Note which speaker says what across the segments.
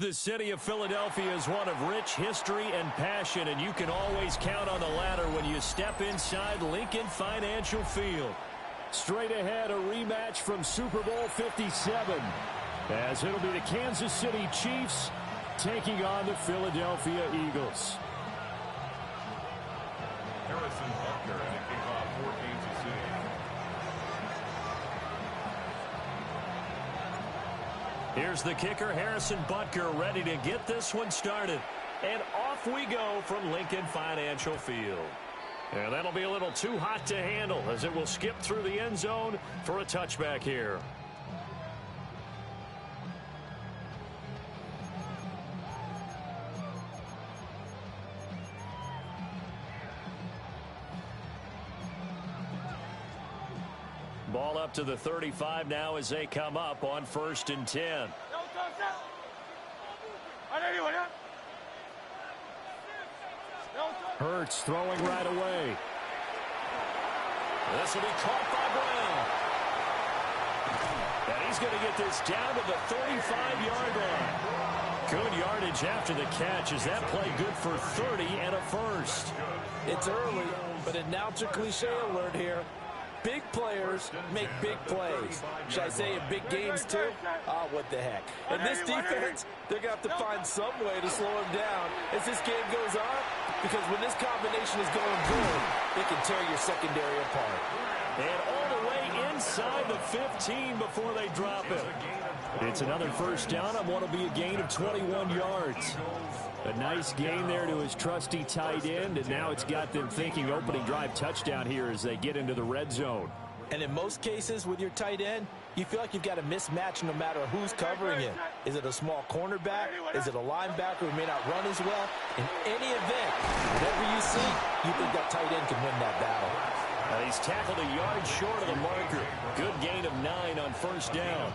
Speaker 1: The city of Philadelphia is one of rich history and passion, and you can always count on the latter when you step inside Lincoln Financial Field. Straight ahead, a rematch from Super Bowl 57, as it'll be the Kansas City Chiefs taking on the Philadelphia Eagles.
Speaker 2: Harrison Butker and a kickoff for Kansas City.
Speaker 1: Here's the kicker, Harrison Butker, ready to get this one started. And off we go from Lincoln Financial Field. And that'll be a little too hot to handle as it will skip through the end zone for a touchback here. Ball up to the 35 now as they come up on 1st and 10. Hurts throwing right away. This will be caught by Brown. And he's going to get this down to the 35-yard line. Good yardage after the catch. Is that play good for 30 and a first?
Speaker 3: It's early, but announcer cliche alert here. Big players make big plays. Should I say in big games too? What the heck. And this defense, they're going to have to find some way to slow him down as this game goes on, because when this combination is going good, it can tear your secondary apart.
Speaker 1: And all the way inside the 15 before they drop it. It's another first down on what will be a gain of 21 yards. A nice gain there to his trusty tight end, and now it's got them thinking opening drive touchdown here as they get into the red zone.
Speaker 3: And in most cases with your tight end, you feel like you've got a mismatch no matter who's covering it. Is it a small cornerback? Is it a linebacker who may not run as well? In any event, whatever you see, you think that tight end can win that battle.
Speaker 1: He's tackled a yard short of the marker. Good gain of 9 on first down.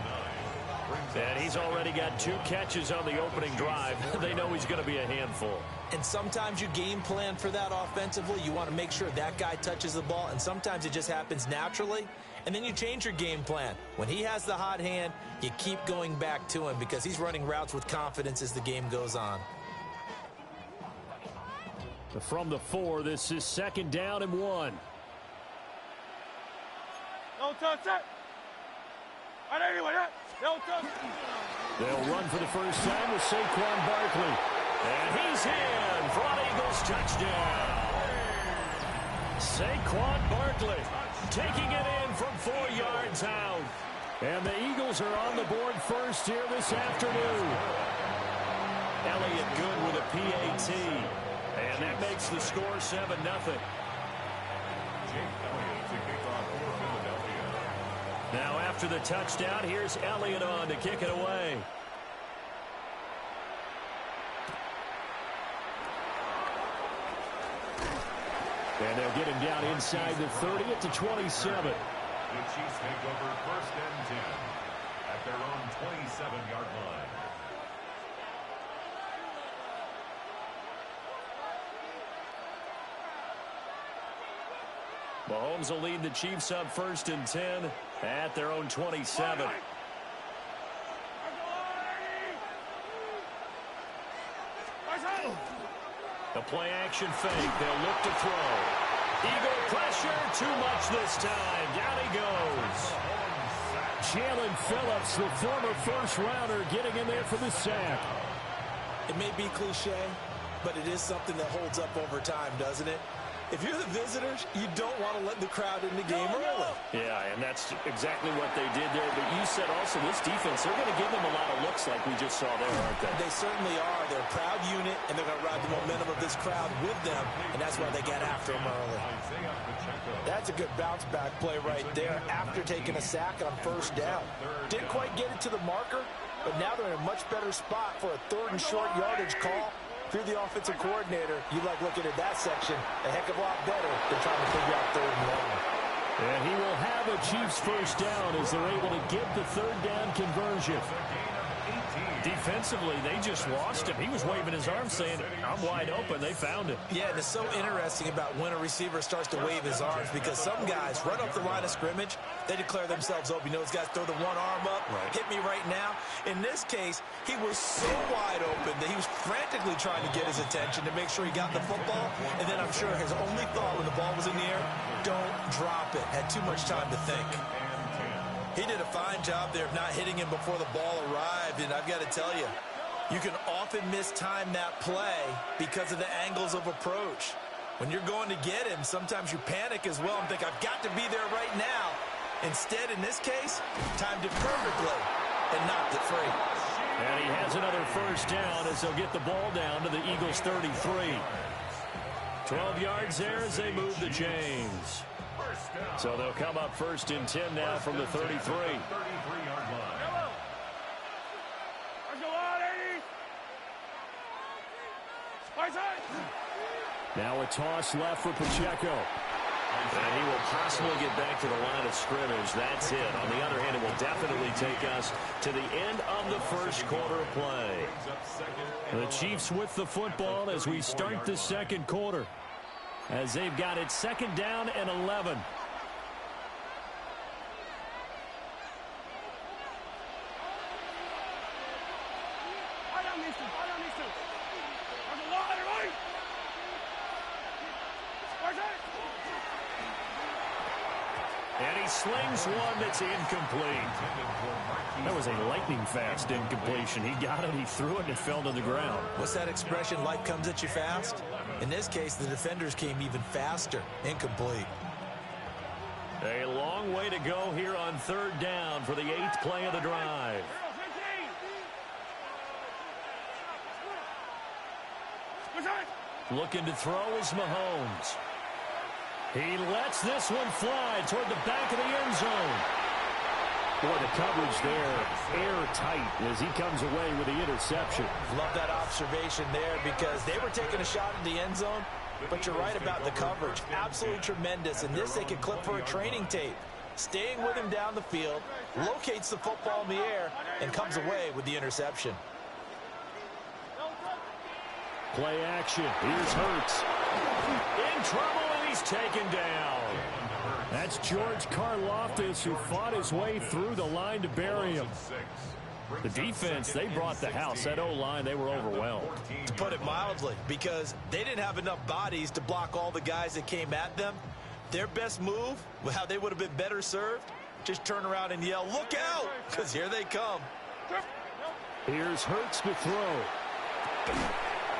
Speaker 1: And he's already got 2 catches on the opening drive. They know he's going to be a handful.
Speaker 3: And sometimes you game plan for that offensively. You want to make sure that guy touches the ball, and sometimes it just happens naturally. And then you change your game plan. When he has the hot hand, you keep going back to him because he's running routes with confidence as the game goes on.
Speaker 1: From the 4, this is 2nd down and 1.
Speaker 4: No touch it.
Speaker 1: They'll run for the first time with Saquon Barkley. And he's in for an Eagles touchdown. Saquon Barkley taking it in from 4 yards out. And the Eagles are on the board first here this afternoon. Elliott good with a PAT. And that makes the score 7-0. Now after the touchdown, here's Elliott on to kick it away. And they'll get him down inside the 30 at the 27.
Speaker 2: The Chiefs take over 1st and 10 at their own 27-yard line.
Speaker 1: Mahomes will lead the Chiefs up 1st and 10 at their own 27. The play action fake. They'll look to throw. Eagle pressure. Too much this time. Down he goes. Jalen Phillips, the former first-rounder, getting in there for the sack.
Speaker 3: It may be cliche, but it is something that holds up over time, doesn't it? If you're the visitors, you don't want to let the crowd in the game early.
Speaker 1: Yeah, and that's exactly what they did there. But you said also this defense, they're going to give them a lot of looks like we just saw there, aren't they?
Speaker 3: They certainly are. They're a proud unit, and they're going to ride the momentum of this crowd with them, and that's why they get after them early. That's a good bounce-back play right there after taking a sack on first down. Didn't quite get it to the marker, but now they're in a much better spot for a 3rd and short yardage call. If you're the offensive coordinator, you like looking at that section a heck of a lot better than trying to figure out 3rd and long.
Speaker 1: And he will have a Chiefs first down as they're able to get the 3rd down conversion. defensively, they just lost him. He was waving his arms saying, I'm wide open. They found him.
Speaker 3: Yeah, and it's so interesting about when a receiver starts to wave his arms because some guys right up the line of scrimmage, they declare themselves open. You know, those guys throw the one arm up, hit me right now. In this case, he was so wide open that he was frantically trying to get his attention to make sure he got the football. And then I'm sure his only thought when the ball was in the air, don't drop it. Had too much time to think. He did a fine job there of not hitting him before the ball arrived, and I've got to tell you, you can often mistime that play because of the angles of approach. When you're going to get him, sometimes you panic as well and think, I've got to be there right now. Instead, in this case, timed it perfectly and knocked it free.
Speaker 1: And he has another first down as they'll get the ball down to the Eagles' 33. 12 yards there as they move the chains. So they'll come up first and 10 now from the 33. Now a toss left for Pacheco. And he will possibly get back to the line of scrimmage. That's it. On the other hand, it will definitely take us to the end of the first quarter of play. The Chiefs with the football as we start the second quarter, as they've got it second down and 11. And he slings one that's incomplete. That was a lightning-fast incompletion. He got it, he threw it, and it fell to the ground.
Speaker 3: What's that expression, life comes at you fast? In this case, the defenders came even faster. Incomplete.
Speaker 1: A long way to go here on third down for the 8th play of the drive. Looking to throw is Mahomes. He lets this one fly toward the back of the end zone. Boy, the coverage there, airtight as he comes away with the interception.
Speaker 3: Love that observation there because they were taking a shot at the end zone, but you're right about the coverage. Absolutely tremendous. And this they could clip for a training tape. Staying with him down the field, locates the football in the air, and comes away with the interception.
Speaker 1: Play action. Here's Hurts. In trouble, and he's taken down. That's George Karlaftis, who fought his way through the line to bury him. The defense, they brought the house. That O-line, they were overwhelmed.
Speaker 3: To put it mildly, because they didn't have enough bodies to block all the guys that came at them. Their best move, how they would have been better served, just turn around and yell, look out, because here they come.
Speaker 1: Here's Hurts to throw.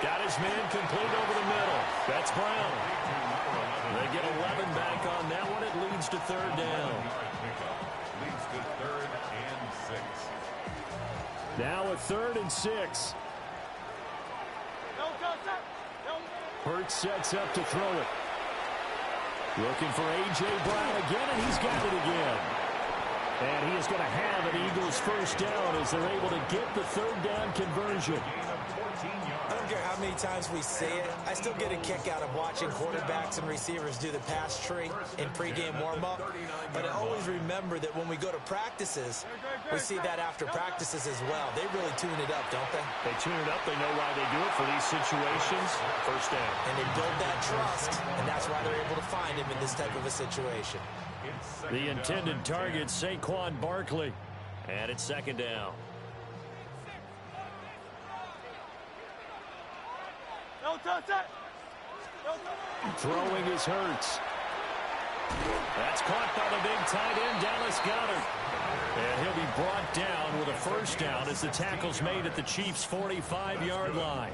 Speaker 1: Got his man complete over the middle. That's Brown. They get 11 back on that one. It leads to third down.
Speaker 2: Leads to 3rd and 6.
Speaker 1: Now a 3rd and 6. Hurts sets up to throw it. Looking for A.J. Brown again, and he's got it again. And he is going to have an Eagles first down as they're able to get the third down conversion.
Speaker 3: I don't care how many times we say it, I still get a kick out of watching quarterbacks and receivers do the pass tree in pregame warm-up. But I always remember that when we go to practices, we see that after practices as well. They really tune it up, don't they?
Speaker 1: They tune it up. They know why they do it for these situations. First down.
Speaker 3: And they build that trust, and that's why they're able to find him in this type of a situation.
Speaker 1: The intended target, Saquon Barkley. And it's second down. Throwing is Hurts. That's caught by the big tight end, Dallas Goedert. And he'll be brought down with a first down as the tackle's made at the Chiefs' 45-yard line.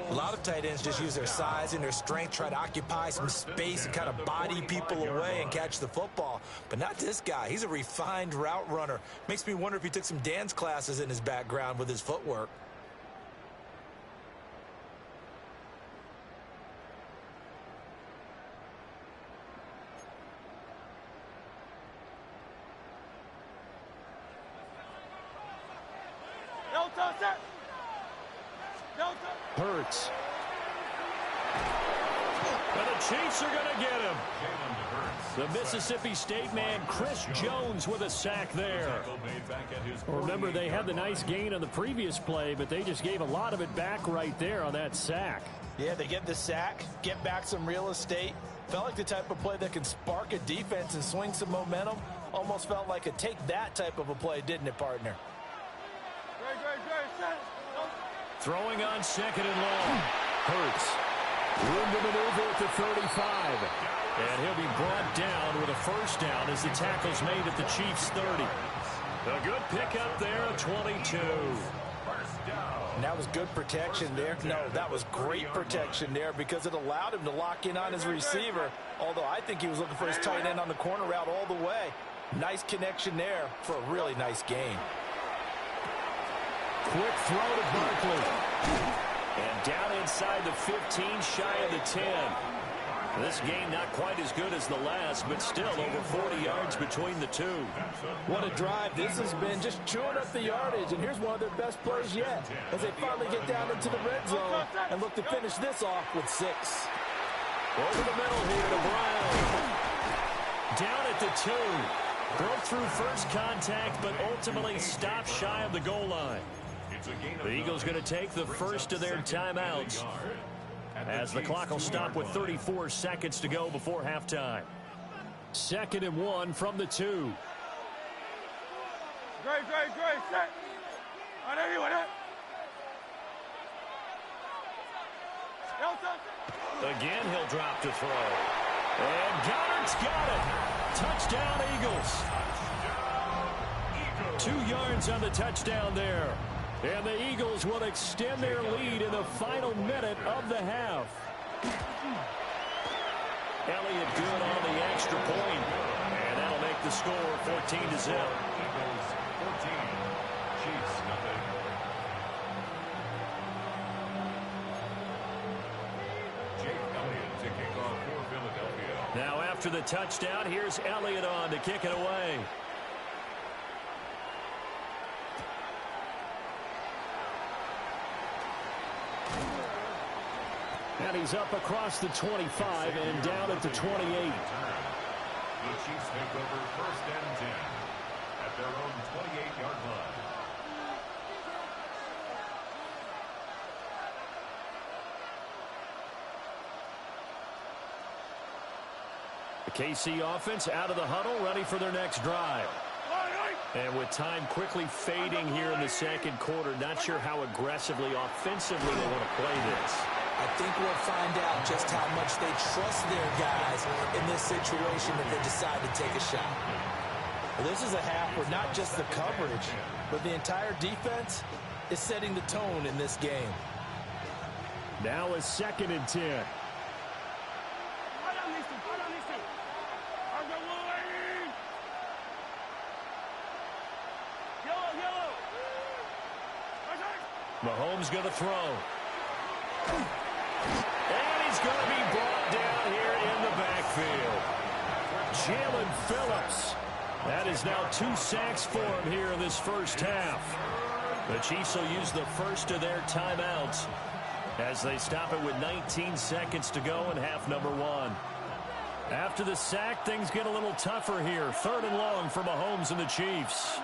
Speaker 3: A lot of tight ends just use their size and their strength, try to occupy some space and kind of body people away and catch the football. But not this guy. He's a refined route runner. Makes me wonder if he took some dance classes in his background with his footwork.
Speaker 1: Hurts. And the Chiefs are going to get him. The Mississippi State man, Chris Jones, with a sack there. Remember, they had the nice gain on the previous play, but they just gave a lot of it back right there on that sack.
Speaker 3: Yeah, they get the sack, get back some real estate. Felt like the type of play that can spark a defense and swing some momentum. Almost felt like a take-that type of a play, didn't it, partner?
Speaker 1: Throwing on second and long. Hurts. Room to maneuver at the 35. And he'll be brought down with a first down as the tackle's made at the Chiefs' 30. A good pickup there at 22.
Speaker 3: And that was good protection there. No, that was great protection there because it allowed him to lock in on his receiver. Although I think he was looking for his tight end on the corner route all the way. Nice connection there for a really nice gain.
Speaker 1: Quick throw to Barkley. And down inside the 15, shy of the 10. This game not quite as good as the last, but still over 40 yards between the two.
Speaker 3: What a drive this has been, just chewing up the yardage. And here's one of their best plays yet as they finally get down into the red zone and look to finish this off with 6.
Speaker 1: Over the middle here to Brown. Down at the 2. Broke through first contact, but ultimately stopped shy of the goal line. The Eagles going to take the first of their timeouts as the clock will stop with 34 seconds to go before halftime. 2nd and 1 from the 2.
Speaker 4: Great, set. On everyone,
Speaker 1: Again, he'll drop to throw. And Goddard's got it. Touchdown, Eagles. 2 yards on the touchdown there. And the Eagles will extend their lead in the final minute of the half. Elliott good on the extra point. And that'll make the score 14-0.
Speaker 2: Eagles 14, Chiefs nothing. Jake Elliott to kick off for Philadelphia.
Speaker 1: Now after the touchdown, here's Elliott on to kick it away. And he's up across the 25 and down at the 28.
Speaker 2: The Chiefs take over 1st and 10 at their own 28-yard line.
Speaker 1: The KC offense out of the huddle, ready for their next drive. And with time quickly fading here in the 2nd quarter, not sure how aggressively, offensively they want to play this.
Speaker 3: I think we'll find out just how much they trust their guys in this situation if they decide to take a shot. Well, this is a half where not just the coverage, but the entire defense is setting the tone in this game.
Speaker 1: Now a 2nd and 10. Mahomes going to throw. And he's going to be brought down here in the backfield. Jalen Phillips. That is now 2 sacks for him here in this first half. The Chiefs will use the first of their timeouts as they stop it with 19 seconds to go in half number 1. After the sack, things get a little tougher here. 3rd and long for Mahomes and the Chiefs.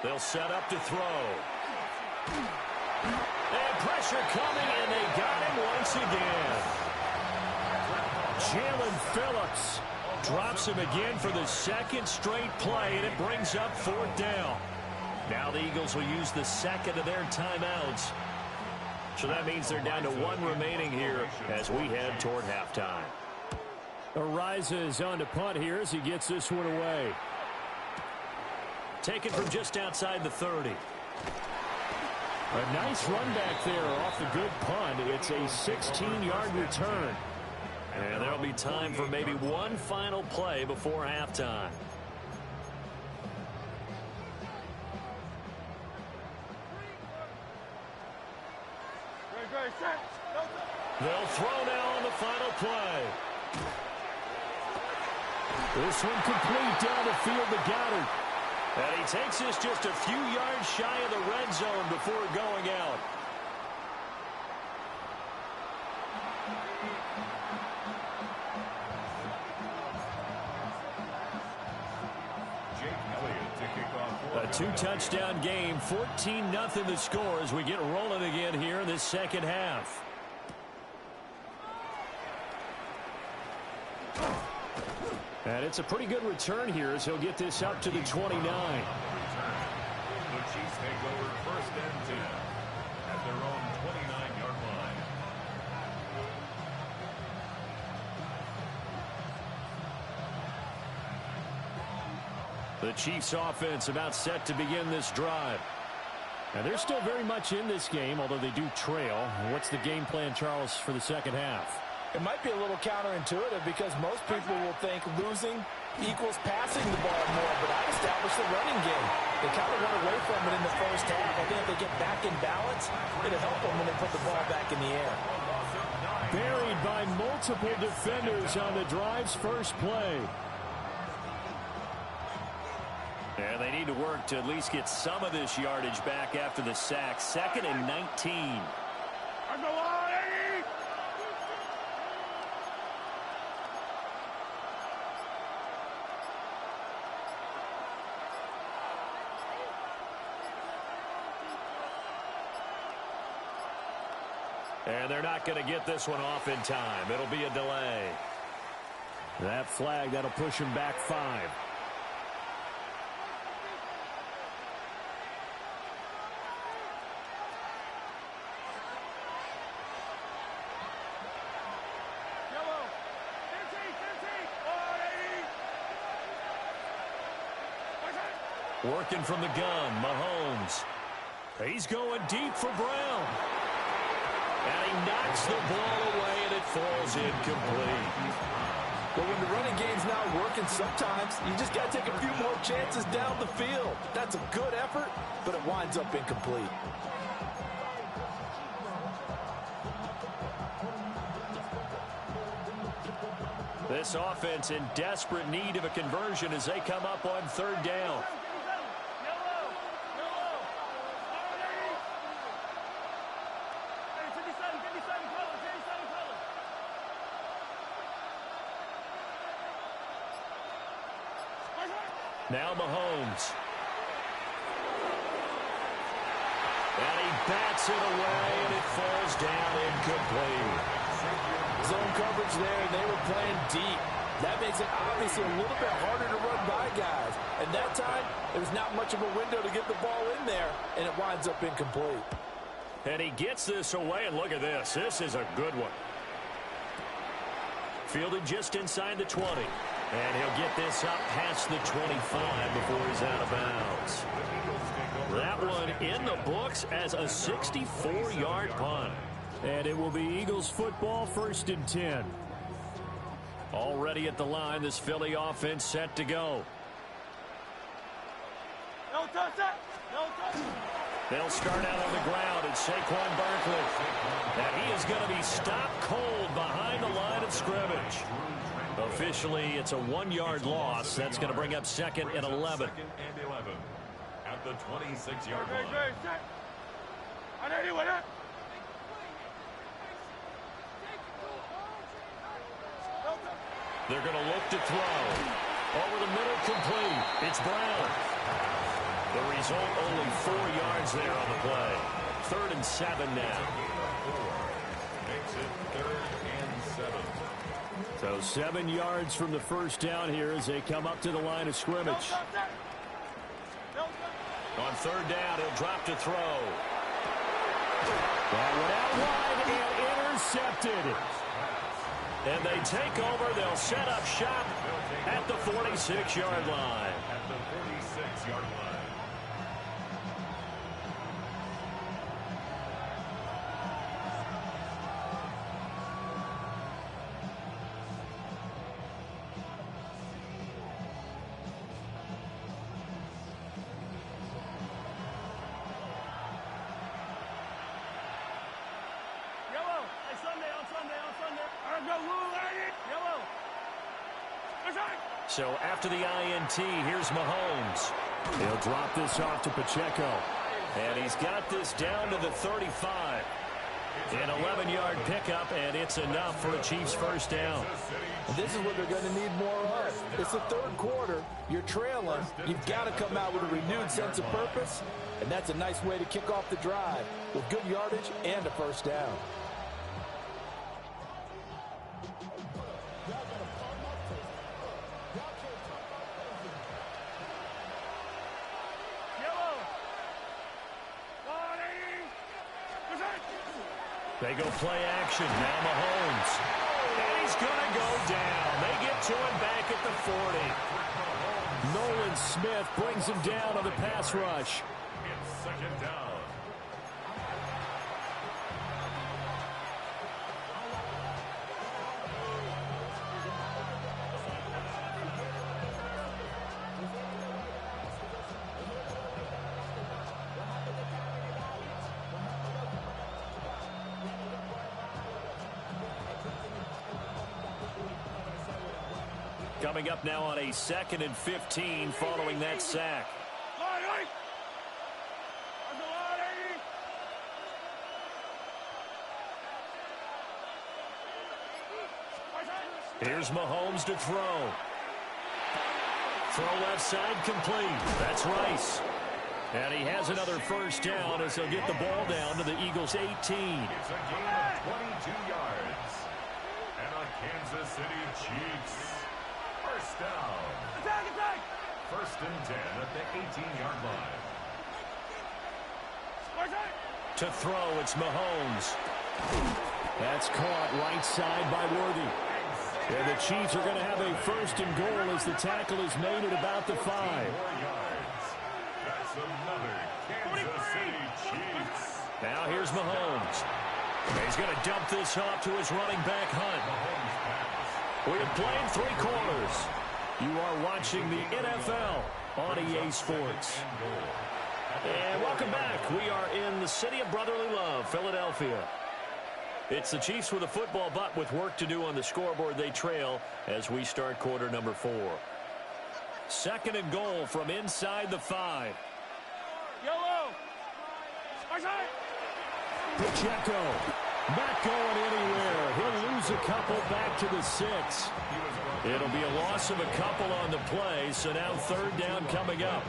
Speaker 1: They'll set up to throw. And pressure coming, and they got him once again. Jalen Phillips drops him again for the 2nd straight play, and it brings up 4th down. Now the Eagles will use the 2nd of their timeouts. So that means they're down to 1 remaining here as we head toward halftime. Ariza is on to punt here as he gets this one away. Taken from just outside the 30. A nice run back there off the good punt. It's a 16-yard return. And there'll be time for maybe one final play before halftime. They'll throw now on the final play. This one complete down the field to Goddard. And he takes this just a few yards shy of the red zone before going out. A two-touchdown game, 14-0 the score as we get rolling again here in this second half. And it's a pretty good return here as he'll get this up to the 29.
Speaker 2: The Chiefs take over 1st and 10 at their own 29-yard line.
Speaker 1: The Chiefs offense about set to begin this drive. And they're still very much in this game, although they do trail. What's the game plan, Charles, for the second half?
Speaker 3: It might be a little counterintuitive because most people will think losing equals passing the ball more, but I've established the running game. They kind of went away from it in the first half. I think if they get back in balance, it'll help them when they put the ball back in the air.
Speaker 1: Buried by multiple defenders on the drive's first play. And they need to work to at least get some of this yardage back after the sack. 2nd and 19. And they're not going to get this one off in time. It'll be a delay. That flag, that'll push him back 5. Working from the gun, Mahomes. He's going deep for Brown. And he knocks the ball away, and it falls incomplete.
Speaker 3: But when the running game's not working, sometimes you just got to take a few more chances down the field. That's a good effort, but it winds up incomplete.
Speaker 1: This offense in desperate need of a conversion as they come up on 3rd down. Now Mahomes. And he bats it away, and it falls down incomplete.
Speaker 3: Zone coverage there, and they were playing deep. That makes it obviously a little bit harder to run by guys. And that time, there's not much of a window to get the ball in there, and it winds up incomplete.
Speaker 1: And he gets this away, and look at this. This is a good one. Fielded just inside the 20. And he'll get this up past the 25 before he's out of bounds. That one in the books as a 64-yard punt. And it will be Eagles football, 1st and 10. Already at the line, this Philly offense set to go.
Speaker 4: No touch that! No touch!
Speaker 1: They'll start out on the ground at Saquon Barkley. And he is going to be stopped cold behind the line of scrimmage. Officially, it's a 1-yard loss. That's going to bring up 2nd and 11.
Speaker 2: 2nd and 11 at the 26-yard line.
Speaker 1: They're going to look to throw. Over the middle, complete. It's Brown. The result, only 4 yards there on the play. 3rd and 7 now.
Speaker 2: Makes it 3rd and 7.
Speaker 1: So 7 yards from the first down here as they come up to the line of scrimmage. On 3rd down, he'll drop to throw. That went out wide and intercepted. And they take over. They'll set up shop at the 46-yard line.
Speaker 2: At the 46-yard line.
Speaker 4: Sunday on Sunday. Yellow. That's right.
Speaker 1: So after the INT, here's Mahomes. He'll drop this off to Pacheco. And he's got this down to the 35. An 11-yard pickup, and it's enough for a Chiefs first down.
Speaker 3: And this is what they're going to need more of. It's the third quarter. You're trailing. You've got to come out with a renewed sense of purpose. And that's a nice way to kick off the drive with good yardage and a first down.
Speaker 1: They go play action. Now Mahomes. And he's going to go down. They get to him back at the 40. Nolan Smith brings him down on the pass rush.
Speaker 2: It's second down.
Speaker 1: Coming up now on a 2nd and 15 following that sack. Here's Mahomes to throw. Throw left side complete. That's Rice. And he has another first down as he'll get the ball down to the Eagles' 18.
Speaker 2: It's a gain of 22 yards. And a Kansas City Chiefs first down.
Speaker 4: Attack, attack!
Speaker 2: First and 10 at the 18-yard line.
Speaker 1: To throw, it's Mahomes. That's caught right side by Worthy. And the Chiefs are going to have a first and goal as the tackle is made at about the 5.
Speaker 2: 4 yards. That's another Kansas City Chiefs.
Speaker 1: Now here's Mahomes. He's going to dump this off to his running back, Hunt. We have played 3 quarters. You are watching the NFL on EA Sports. And welcome back. We are in the city of brotherly love, Philadelphia. It's the Chiefs with a football, but with work to do on the scoreboard, they trail as we start quarter number 4. 2nd and goal from inside the 5.
Speaker 4: Yellow!
Speaker 1: Pacheco not going anywhere. He'll lose a couple back to the 6. It'll be a loss of a couple on the play, so now 3rd down coming up.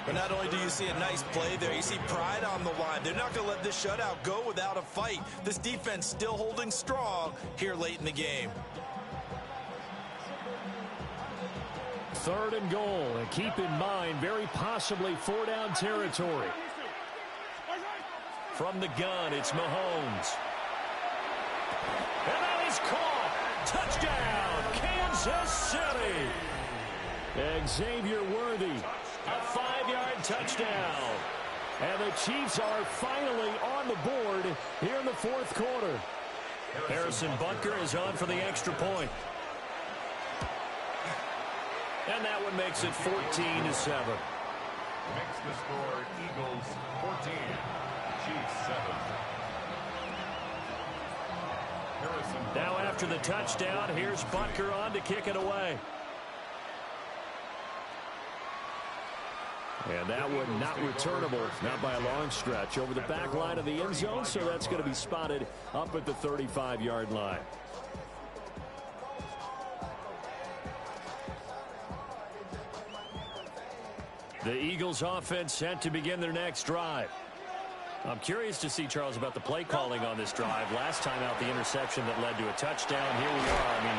Speaker 3: But not only do you see a nice play there, you see pride on the line. They're not going to let this shutout go without a fight. This defense still holding strong here late in the game.
Speaker 1: 3rd and goal, and keep in mind, very possibly 4-down territory. From the gun, it's Mahomes. And that is caught. Touchdown, Kansas City. Xavier Worthy, a 5-yard touchdown. And the Chiefs are finally on the board here in the 4th quarter. Harrison Butker is on for the extra point. And that one makes it 14-7.
Speaker 2: Makes the score Eagles 14, Chiefs 7.
Speaker 1: Now after the touchdown, here's Butker on to kick it away. And that one not returnable, not by a long stretch, over the back line of the end zone, so that's going to be spotted up at the 35-yard line. The Eagles offense set to begin their next drive. I'm curious to see, Charles, about the play calling on this drive. Last time out, the interception that led to a touchdown. Here we are. I mean,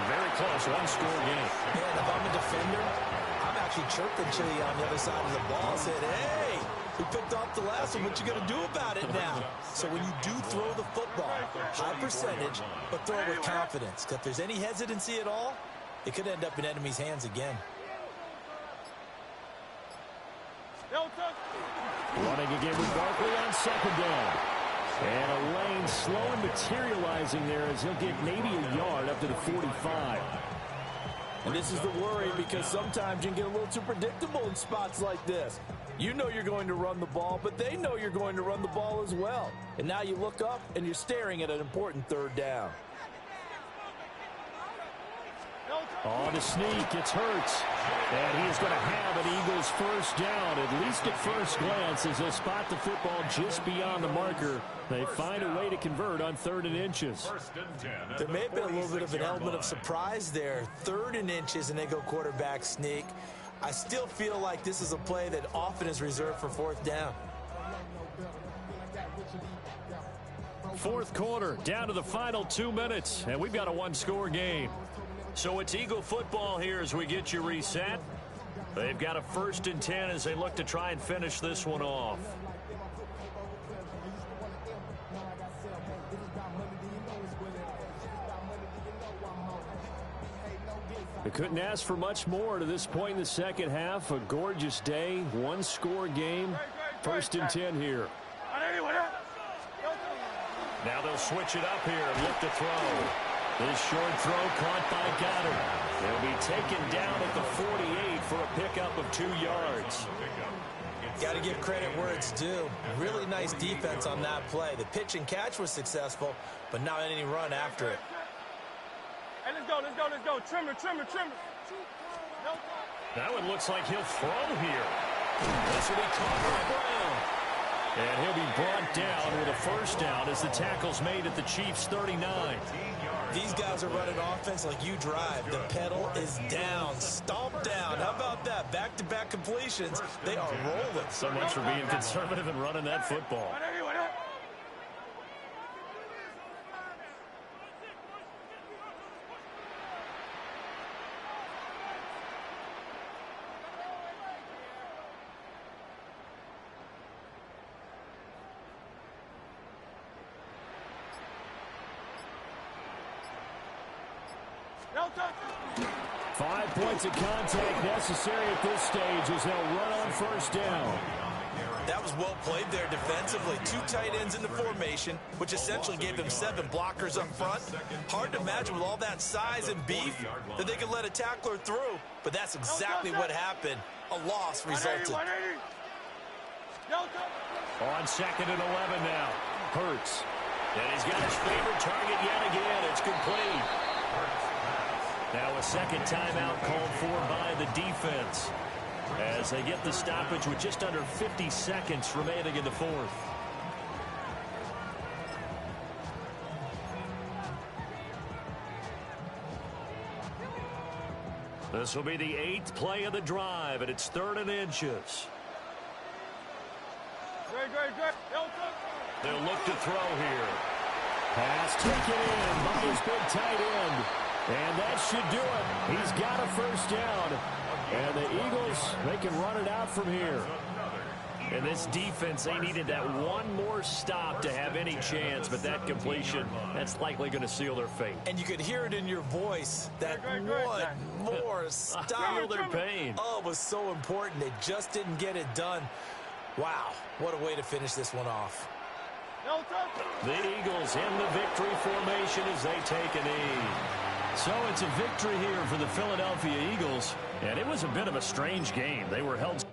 Speaker 1: very close, one-score game.
Speaker 3: Man, if I'm a defender, I'm actually chirping Chili on the other side of the ball. Said, hey, we picked off the last one. What you going to do about it now? So when you do throw the football, high percentage, but throw it with confidence. If there's any hesitancy at all, it could end up in enemy's hands again.
Speaker 1: Running again with Barkley on 2nd down. And a lane slow and materializing there as he'll get maybe a yard up to the 45.
Speaker 3: And this is the worry because sometimes you can get a little too predictable in spots like this. You know you're going to run the ball, but they know you're going to run the ball as well. And now you look up and you're staring at an important 3rd down.
Speaker 1: On the sneak, it's Hurts. And he's going to have an Eagles first down, at least at first glance, as they'll spot the football just beyond the marker. They find a way to convert on 3rd and inches.
Speaker 3: There may have been a little bit of an element of surprise there. 3rd and inches, and they go quarterback sneak. I still feel like this is a play that often is reserved for 4th down.
Speaker 1: 4th quarter, down to the final 2 minutes, and we've got a one-score game. So it's Eagle football here as we get you reset. They've got a 1st and 10 as they look to try and finish this one off. They couldn't ask for much more to this point in the second half. A gorgeous day, one-score game, 1st and 10 here. Now they'll switch it up here and look to throw. This short throw caught by Goddard. They'll be taken down at the 48 for a pickup of 2 yards.
Speaker 3: Got to give credit where it's due. Really nice defense on that play. The pitch and catch was successful, but not any run after it.
Speaker 4: Hey, let's go, let's go, let's go. Trimmer, trimmer, trimmer.
Speaker 1: That one looks like he'll throw here. This will be caught by Brown. And he'll be brought down with a first down as the tackle's made at the Chiefs' 39.
Speaker 3: These guys are running offense like you drive. The pedal is down, stomped down. How about that? Back-to-back completions. They are rolling.
Speaker 1: So much for being conservative and running that football.
Speaker 4: No touch.
Speaker 1: 5 points of contact necessary at this stage as they'll run on first down.
Speaker 3: That was well played there defensively. 2 tight ends in the formation, which essentially gave them 7 blockers up front. Hard to imagine with all that size and beef that they could let a tackler through, but that's exactly what happened. A loss resulted.
Speaker 1: On 2nd and 11 now. Hurts. And he's got his favorite target yet again. It's complete. Now a second timeout called for by the defense as they get the stoppage with just under 50 seconds remaining in the 4th. This will be the 8th play of the drive, and it's 3rd and inches. They'll look to throw here. Pass taken in by his big tight end. And that should do it. He's got a first down. And the Eagles, they can run it out from here. And this defense, they needed that one more stop to have any chance. But that completion, that's likely going to seal their fate.
Speaker 3: And you could hear it in your voice, that one more stop.
Speaker 1: Feel their pain.
Speaker 3: Oh, it was so important. They just didn't get it done. Wow, what a way to finish this one off.
Speaker 1: The Eagles in the victory formation as they take a knee. So it's a victory here for the Philadelphia Eagles, and it was a bit of a strange game. They were held.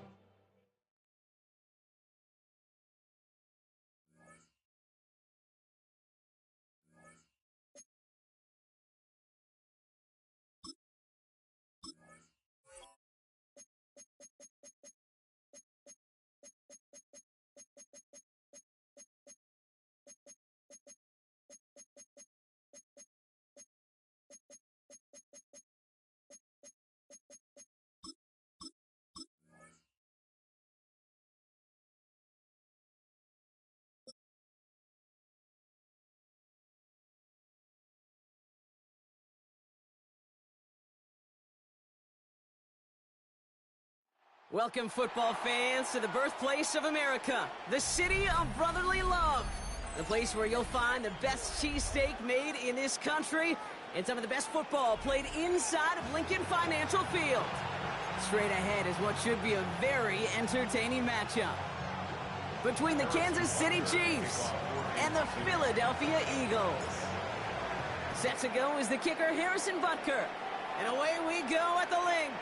Speaker 5: Welcome, football fans, to the birthplace of America, the city of brotherly love. The place where you'll find the best cheesesteak made in this country and some of the best football played inside of Lincoln Financial Field. Straight ahead is what should be a very entertaining matchup between the Kansas City Chiefs and the Philadelphia Eagles. Set to go is the kicker, Harrison Butker. And away we go at the link.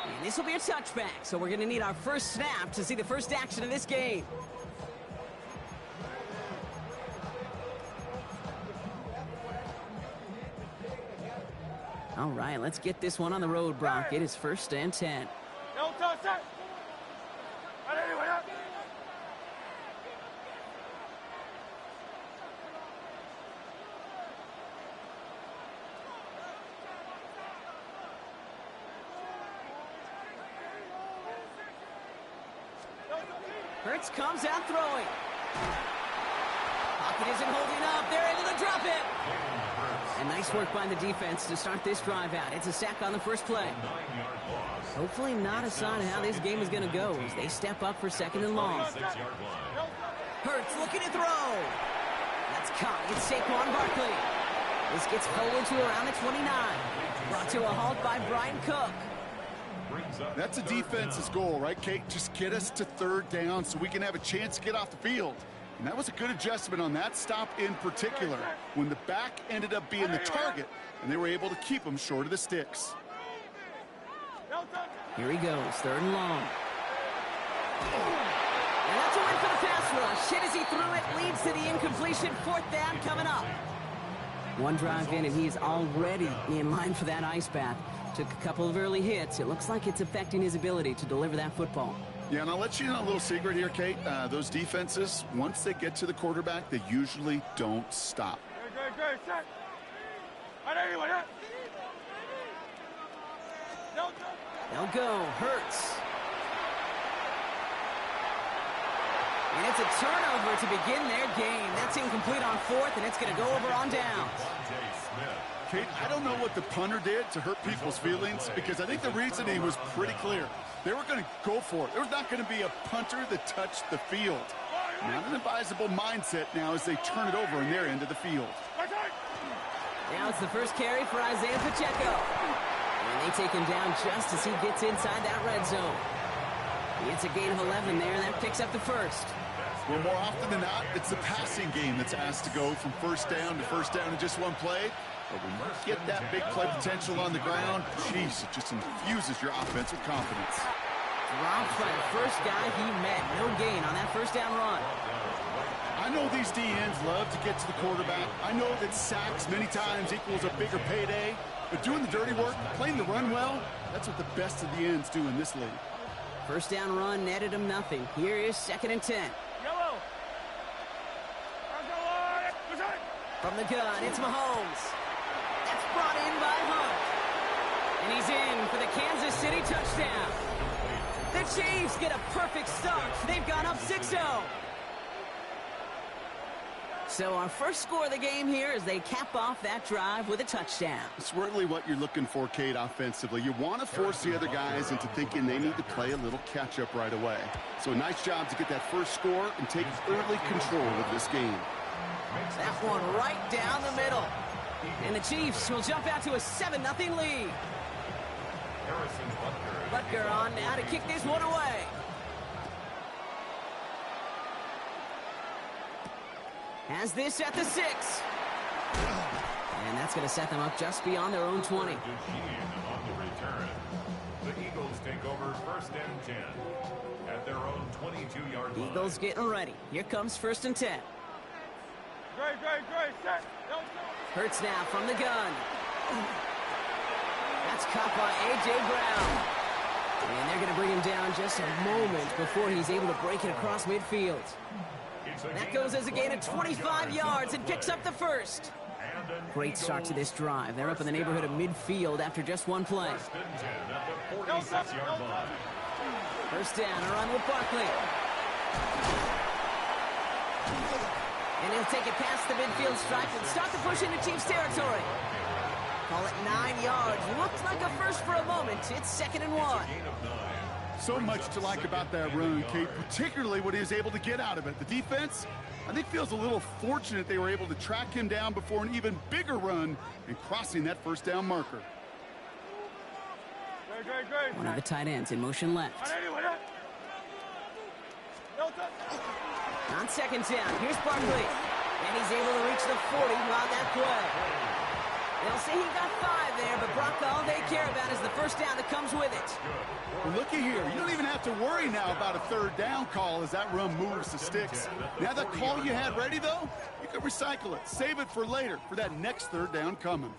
Speaker 5: And this will be a touchback, so we're going to need our first snap to see the first action of this game. All right, let's get this one on the road, Brock. It is 1st and 10.
Speaker 4: No touch that.
Speaker 5: Hurts comes out throwing. Pocket isn't holding up. They're able to drop it. And nice work by the defense to start this drive out. It's a sack on the first play. Hopefully not a sign of how this game is going to go as they step up for 2nd and long. Hurts looking to throw. That's caught. It's Saquon Barkley. This gets forward to around the 29. Brought to a halt by Brian Cook.
Speaker 6: That's a defense's goal, right, Kate? Just get us to 3rd down so we can have a chance to get off the field. And that was a good adjustment on that stop in particular, when the back ended up being the target, and they were able to keep him short of the sticks.
Speaker 5: Here he goes, 3rd and long. And that's a win for the pass rush. Hit as he threw it, leads to the incompletion. 4th down coming up. One drive in, and he is already in line for that ice bath. Took a couple of early hits. It looks like it's affecting his ability to deliver that football.
Speaker 6: Yeah, and I'll let you know a little secret here, Kate. Those defenses, once they get to the quarterback, they usually don't stop.
Speaker 5: They'll go. Hurts. And it's a turnover to begin their game. That's incomplete on 4th, and it's going to go over on downs.
Speaker 6: Kate, I don't know what the punter did to hurt people's feelings, because I think the reasoning was pretty clear. They were going to go for it. There was not going to be a punter that touched the field. Not an advisable mindset now as they turn it over in their end of the field.
Speaker 5: Now it's the first carry for Isaiah Pacheco. And they take him down just as he gets inside that red zone. It's a gain of 11 there, and that picks up the 1st.
Speaker 6: Well, more often than not, it's the passing game that's asked to go from 1st down to 1st down in just one play. But when you get that big play potential on the ground, geez, it just infuses your offense with confidence.
Speaker 5: Dropped by the first guy he met. No gain on that 1st down run.
Speaker 6: I know these DNs love to get to the quarterback. I know that sacks many times equals a bigger payday. But doing the dirty work, playing the run well, that's what the best of the ends do in this league.
Speaker 5: 1st down run netted him nothing. Here is 2nd and 10. From the gun, it's Mahomes. That's brought in by Hunt. And he's in for the Kansas City touchdown. The Chiefs get a perfect start. They've gone up 6-0. So our first score of the game here as they cap off that drive with a touchdown.
Speaker 6: It's really what you're looking for, Kate, offensively. You want to force the other guys into thinking they need to play a little catch-up right away. So a nice job to get that first score and take early control of this game.
Speaker 5: That one right down the middle. And the Chiefs will jump out to a 7-0 lead. Butker on now to kick this one away. Has this at the 6. And that's going to set them up just beyond their own 20.
Speaker 2: On the return, the Eagles take over 1st and 10 at their own 22-yard line.
Speaker 5: Eagles getting ready. Here comes 1st and 10.
Speaker 4: Great, set.
Speaker 5: Hurts now from the gun. That's caught by A.J. Brown. And they're going to bring him down just a moment before he's able to break it across midfield. That goes as a gain of 25 yards and picks up the 1st. Great start to this drive. They're up in the neighborhood of midfield after just one play. 1st down, a run with Barkley. And he'll take it past the midfield stripe and start the push into Chiefs territory. Call it 9 yards. Looked like a first for a moment. It's 2nd and 1.
Speaker 6: So much to like about that run, Kate, particularly what he was able to get out of it. The defense, I think, feels a little fortunate they were able to track him down before an even bigger run and crossing that 1st down marker.
Speaker 5: One of the tight ends in motion left. On 2nd down, here's Barkley. And he's able to reach the 40 on that play. They'll say he got 5 there, but Brock, all they care about is the 1st down that comes with it.
Speaker 6: Well, looky here. You don't even have to worry now about a 3rd down call as that run moves the sticks. Now that call you had ready, though, you can recycle it. Save it for later for that next 3rd down coming.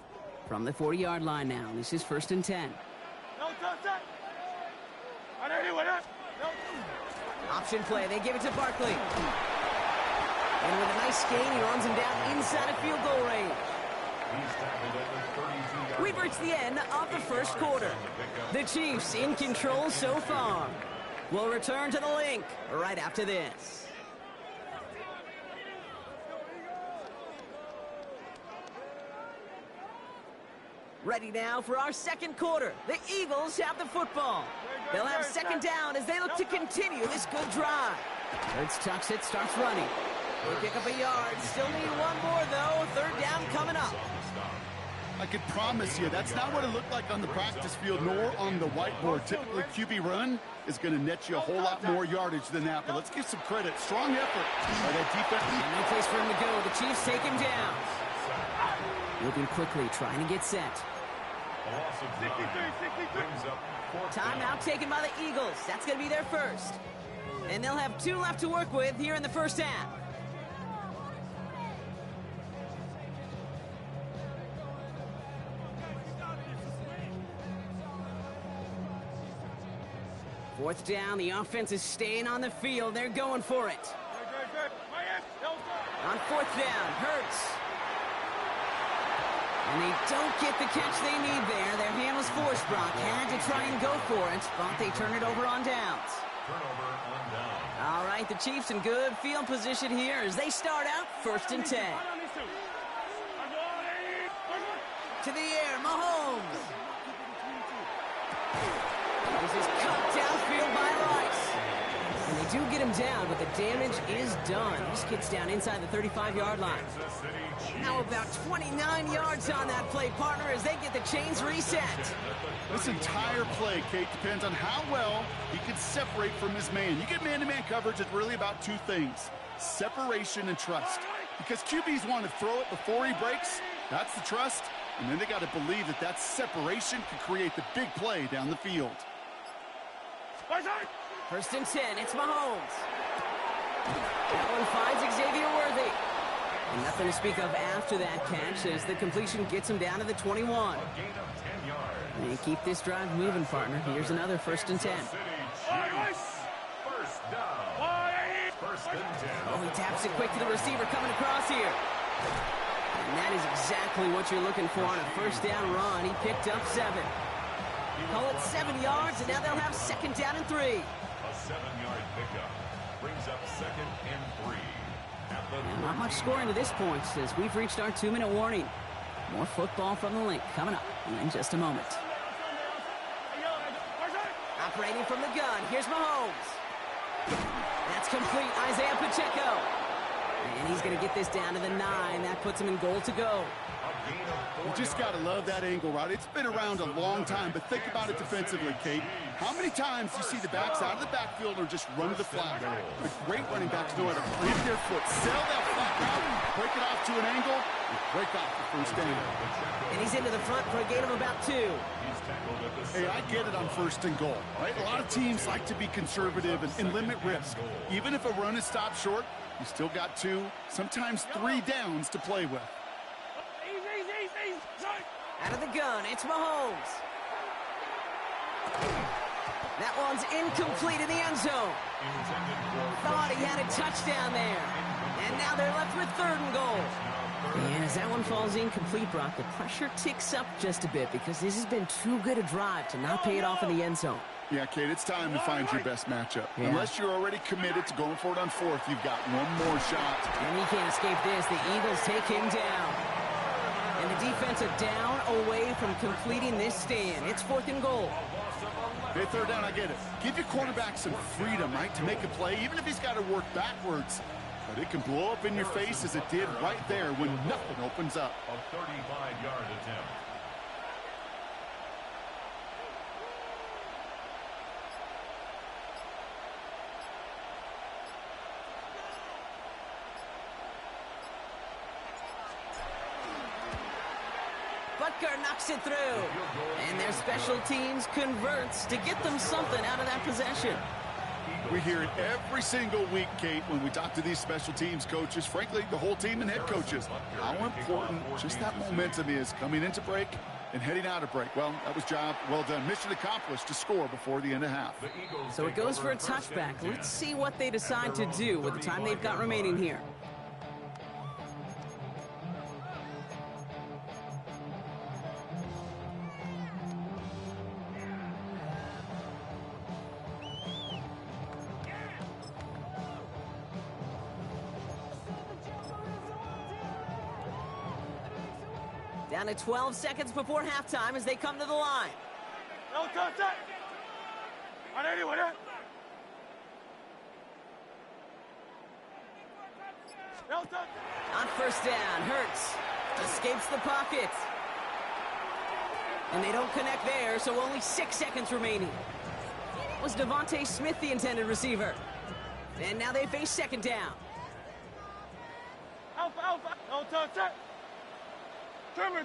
Speaker 5: From the 40-yard line now. This is 1st and 10. Option play. They give it to Barkley. And with a nice gain, he runs him down inside of field goal range. We've reached the end of the first quarter. The Chiefs in control so far. We'll return to the link right after this. Ready now for our second quarter. The Eagles have the football. They'll have second down as they look to continue this good drive. Hurts tucks it, starts running. They pick up a yard. Still need one more, though. Third down coming up.
Speaker 6: I can promise you, that's not what it looked like on the practice field nor on the whiteboard. Typically, QB run is going to net you a whole lot more yardage than that. But let's give some credit. Strong effort by that defense.
Speaker 5: And no place for him to go. The Chiefs take him down. Moving quickly, trying to get set. Timeout taken by the Eagles. That's going to be their first. And they'll have 2 left to work with here in the first half. Fourth down, the offense is staying on the field. They're going for it. On fourth down, Hurts. And they don't get the catch they need there. Their hand was forced, Brock. Had to try and go for it, but they turn it over on downs. All right, the Chiefs in good field position here as they start out 1st and 10. To the air, Mahomes. This is cut downfield by Rice. And they do get him down, but the damage is done. This gets down inside the 35-yard line. Now about 29 yards on that play, partner, as they get the chains reset.
Speaker 6: This entire play, Kate, depends on how well he can separate from his man. You get man-to-man coverage, it's really about 2 things, separation and trust. Because QBs want to throw it before he breaks, that's the trust, and then they got to believe that that separation can create the big play down the field.
Speaker 5: 1st and 10, it's Mahomes. That one finds Xavier Worthy. And nothing to speak of after that catch as the completion gets him down to the 21. And keep this drive moving, partner. Here's another 1st and 10. Oh, he taps it quick to the receiver coming across here. And that is exactly what you're looking for on a 1st down run. He picked up 7. Call it 7 yards, and now they'll have 2nd down and 3.
Speaker 2: A 7-yard pickup brings up 2nd and 3.
Speaker 5: And not much scoring to this point as we've reached our 2-minute warning. More football from the link coming up in just a moment. Operating from the gun, here's Mahomes. That's complete, Isaiah Pacheco. And he's going to get this down to the 9. That puts him in goal to go.
Speaker 6: You just got to love that angle, right? It's been around a long time, but think about it defensively, Kate. How many times do you see the backs out of the backfield or just run to the flat? The great running backs know how to plant their foot, sell that flat route, break it off to an angle, and break off the 1st down.
Speaker 5: And he's into the front for a gain of about 2.
Speaker 6: Hey, I get it on 1st and goal, right? A lot of teams like to be conservative and limit risk. Even if a run is stopped short, you still got 2, sometimes 3 downs to play with.
Speaker 5: Out of the gun, it's Mahomes. That one's incomplete in the end zone. Thought he had a touchdown there. And now they're left with 3rd and goal. And as that one falls incomplete, Brock, the pressure ticks up just a bit because this has been too good a drive to not pay it off in the end zone.
Speaker 6: Yeah, Kate, it's time to find your best matchup.
Speaker 5: Yeah.
Speaker 6: Unless you're already committed to going for it on 4th, you've got one more shot.
Speaker 5: And he can't escape this. The Eagles take him down. And the defensive down away from completing this stand. It's 4th and goal.
Speaker 6: Hey, 3rd down, I get it. Give your quarterback some freedom, right, to make a play, even if he's got to work backwards. But it can blow up in your face as it did right there when nothing opens up.
Speaker 2: A 35-yard attempt.
Speaker 5: Butker knocks it through. And their special teams converts to get them something out of that possession.
Speaker 6: We hear it every single week, Kate, when we talk to these special teams coaches, frankly, the whole team and head coaches, how important just that momentum is coming into break and heading out of break. Well, that was job well done. Mission accomplished to score before the end of half.
Speaker 5: So it goes for a touchback. Let's see what they decide to do with the time they've got remaining here. Down to 12 seconds before halftime as they come to the line.
Speaker 4: On
Speaker 5: first down, Hurts escapes the pocket. And they don't connect there, so only 6 seconds remaining. Was Devontae Smith the intended receiver? And now they face second down.
Speaker 4: Alpha. Trimmer.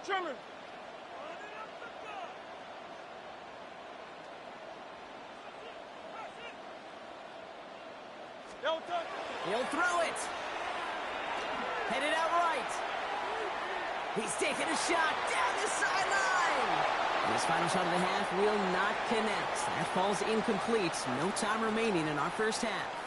Speaker 5: He'll throw it. Headed out right. He's taking a shot down the sideline. And his final shot of the half will not connect. That falls incomplete. No time remaining in our first half.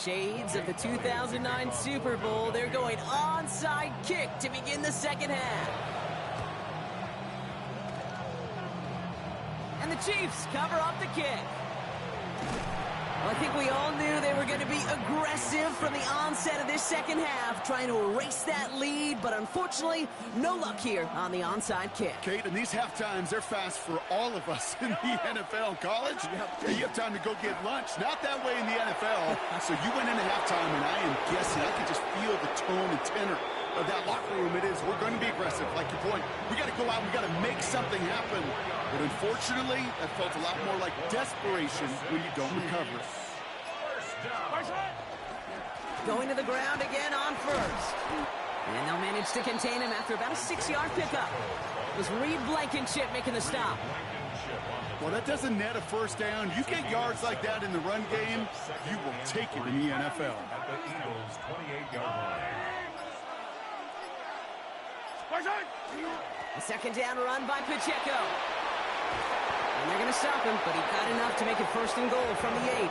Speaker 5: Shades of the 2009 Super Bowl. They're going onside kick to begin the second half. And the Chiefs cover up the kick. Well, I think we all knew they were going to be aggressive from the onset of this second half, trying to erase that lead, but unfortunately, no luck here on the onside kick.
Speaker 6: Kate, and these half times, they're fast for all of us in the NFL. College, you have time to go get lunch. Not that way in the NFL. So you went into halftime, and I am guessing, I can just feel the tone and tenor of that locker room. It is, we're going to be aggressive, like your point. We got to go out, we got to make something happen. But unfortunately, that felt a lot more like desperation when you don't recover.
Speaker 5: Going to the ground again on first. And they'll manage to contain him after about a 6-yard pickup. It was Reed Blankenship making the stop.
Speaker 6: Well, that doesn't net a first down. You get yards like that in the run game, you will take it in the NFL.
Speaker 2: At the Eagles' 28-yard line.
Speaker 5: A second down run by Pacheco. And they're going to stop him, but he got enough to make it first and goal from the 8.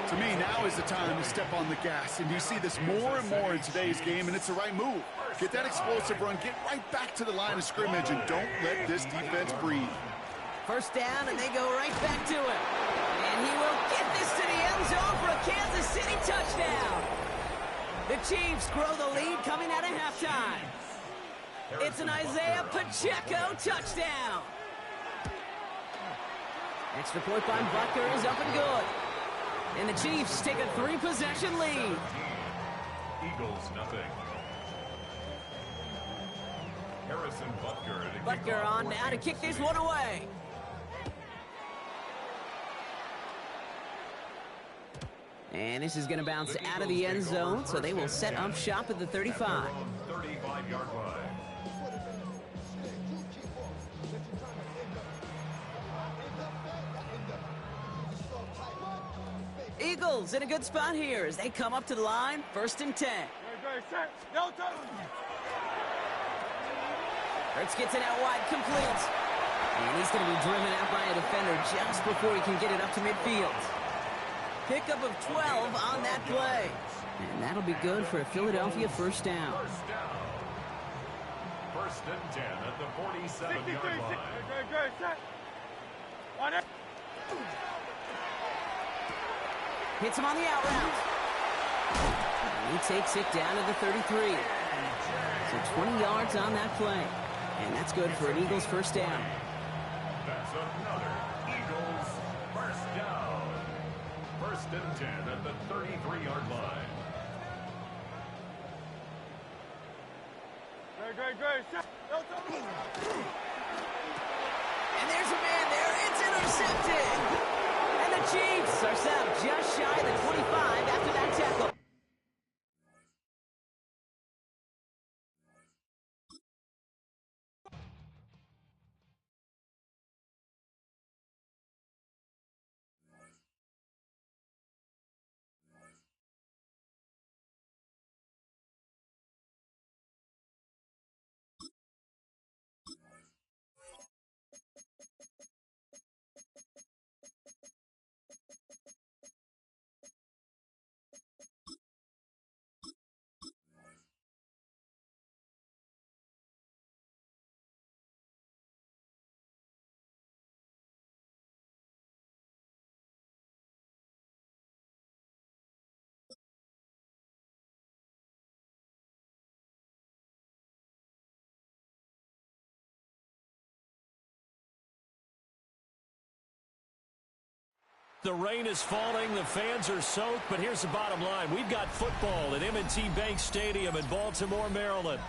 Speaker 6: To me, now is the time to step on the gas, and you see this more and more in today's game, and it's the right move. Get that explosive run, get right back to the line of scrimmage, and don't let this defense breathe.
Speaker 5: First down, and they go right back to him. And he will get this to the end zone for a Kansas City touchdown. The Chiefs grow the lead coming out of halftime. It's an Isaiah Pacheco touchdown. Extra point by Butker is up and good. And the Chiefs take a 3-possession lead.
Speaker 2: Eagles nothing. Harrison Butker.
Speaker 5: Butker on now to kick this one away. And this is going to bounce out of the end zone, so they will set up shop at the 35.
Speaker 2: 35-yard line.
Speaker 5: Eagles in a good spot here as they come up to the line, 1st and 10. Hurts gets it out wide, complete. And he's going to be driven out by a defender just before he can get it up to midfield. Pickup of 12 on that play. And that'll be good for a Philadelphia first down.
Speaker 2: First and 10 at the 47-yard line.
Speaker 5: Hits him on the out route. And he takes it down to the 33. So 20 yards on that play. And that's good for an Eagles first down.
Speaker 2: That's another Eagles first down. First and 10 at the 33-yard line.
Speaker 5: And there's a man there. It's intercepted. And the Chiefs are set up just shy of the 25 after that tackle.
Speaker 1: The rain is falling, the fans are soaked, but here's the bottom line. We've got football at M&T Bank Stadium in Baltimore, Maryland.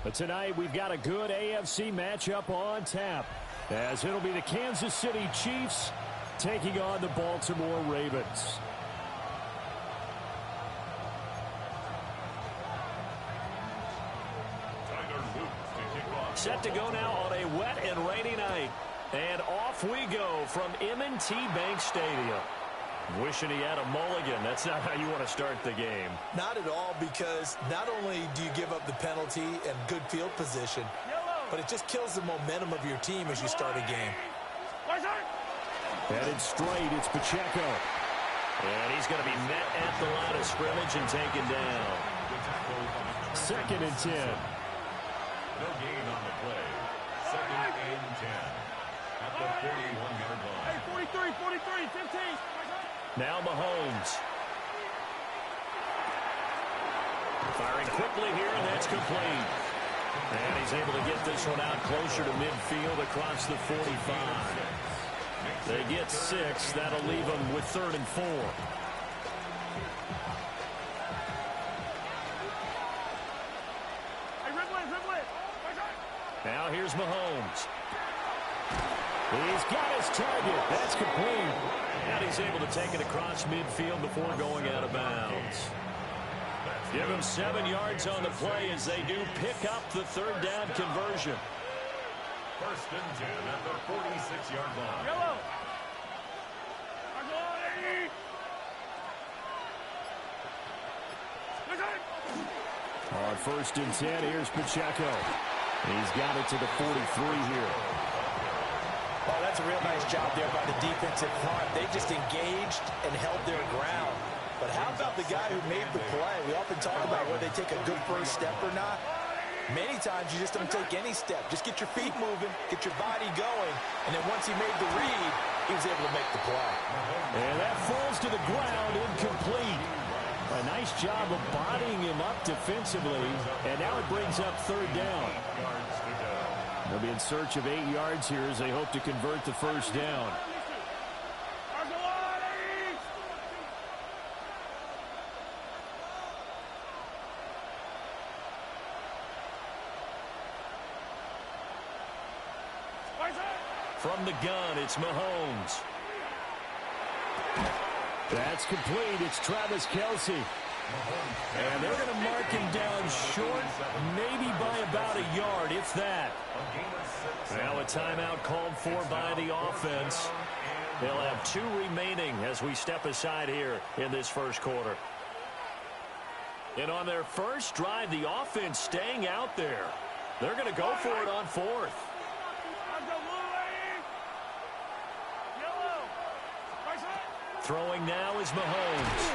Speaker 1: But tonight we've got a good AFC matchup on tap, as it'll be the Kansas City Chiefs taking on the Baltimore Ravens. Set to go now on a wet and rainy night. And off we go from M&T Bank Stadium. Wishing he had a mulligan. That's not how you want to start the game.
Speaker 3: Not at all, because not only do you give up the penalty and good field position, but it just kills the momentum of your team as you start a game.
Speaker 1: Headed straight, it's Pacheco. And he's going to be met at the line of scrimmage and taken down. 2nd and 10.
Speaker 2: No gain on the play. 2nd and 10. At the 41-yard line.
Speaker 4: Hey, 43, 15.
Speaker 1: Now Mahomes. Firing quickly here, and that's complete. And he's able to get this one out closer to midfield across the 45. They get 6. That'll leave them with 3rd and 4. Now here's Mahomes. He's got his target. That's complete. And he's able to take it across midfield before going out of bounds. Give him 7 yards on the play as they do pick up the 3rd down conversion.
Speaker 2: 1st and 10 at the 46-yard line.
Speaker 4: Yellow.
Speaker 1: On 1st and 10, here's Pacheco. He's got it to the 43 here.
Speaker 3: Oh, that's a real nice job there by the defensive front. They just engaged and held their ground. But how about the guy who made the play? We often talk about whether they take a good first step or not. Many times you just don't take any step. Just get your feet moving, get your body going, and then once he made the read, he was able to make the play.
Speaker 1: And that falls to the ground, incomplete. A nice job of bodying him up defensively, and now it brings up 3rd down. They'll be in search of 8 yards here as they hope to convert the 1st down. From the gun, it's Mahomes. That's complete. It's Travis Kelce. And they're going to mark him down short, maybe by about a yard, if that. Now a timeout called for by the offense. They'll have 2 remaining as we step aside here in this 1st quarter. And on their first drive, the offense staying out there. They're going to go for it on 4th. Throwing now is Mahomes.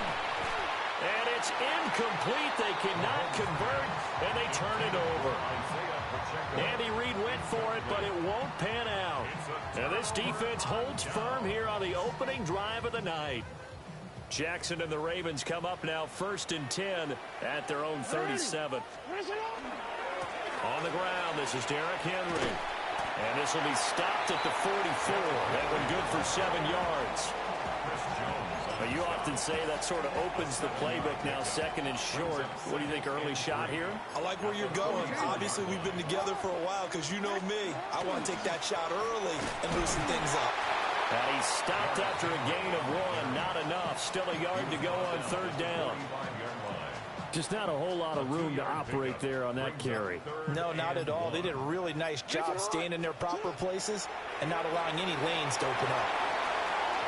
Speaker 1: And it's incomplete. They cannot convert, and they turn it over. Andy Reid went for it, but it won't pan out. Now this defense holds firm here on the opening drive of the night. Jackson and the Ravens come up now 1st and 10 at their own 37. On the ground, this is Derrick Henry. And this will be stopped at the 44. That one good for 7 yards. You often say that sort of opens the playbook now, 2nd and short. What do you think, early shot here?
Speaker 3: I like where you're going. Obviously, we've been together for a while because you know me. I want to take that shot early and loosen things up.
Speaker 1: And he stopped after a gain of 1. Not enough. Still a yard to go on 3rd down. Just not a whole lot of room to operate there on that carry.
Speaker 3: No, not at all. They did a really nice job staying in their proper places and not allowing any lanes to open up.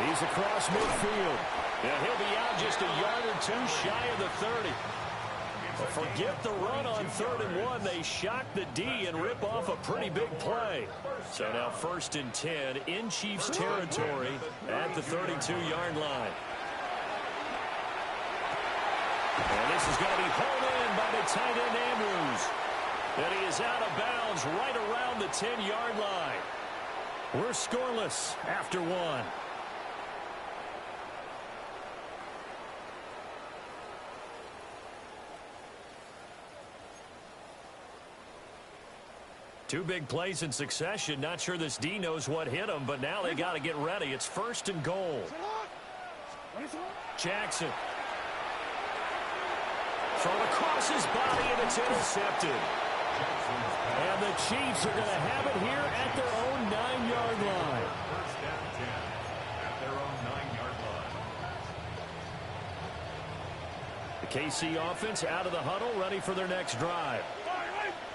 Speaker 1: He's across midfield. And he'll be out just a yard or 2 shy of the 30. But forget the run on 3rd and 1. They shock the D and rip off a pretty big play. So now 1st and 10 in Chiefs territory at the 32-yard line. And this is going to be hauled in by the tight end Andrews. And he is out of bounds right around the 10-yard line. We're scoreless after 1. Two big plays in succession. Not sure this D knows what hit him, but now they got to get ready. It's 1st and goal. Jackson. Thrown across his body, and it's intercepted. And the Chiefs are going to have it here at their own 9-yard line.
Speaker 2: First down 10 at their own 9-yard line.
Speaker 1: The KC offense out of the huddle, ready for their next drive.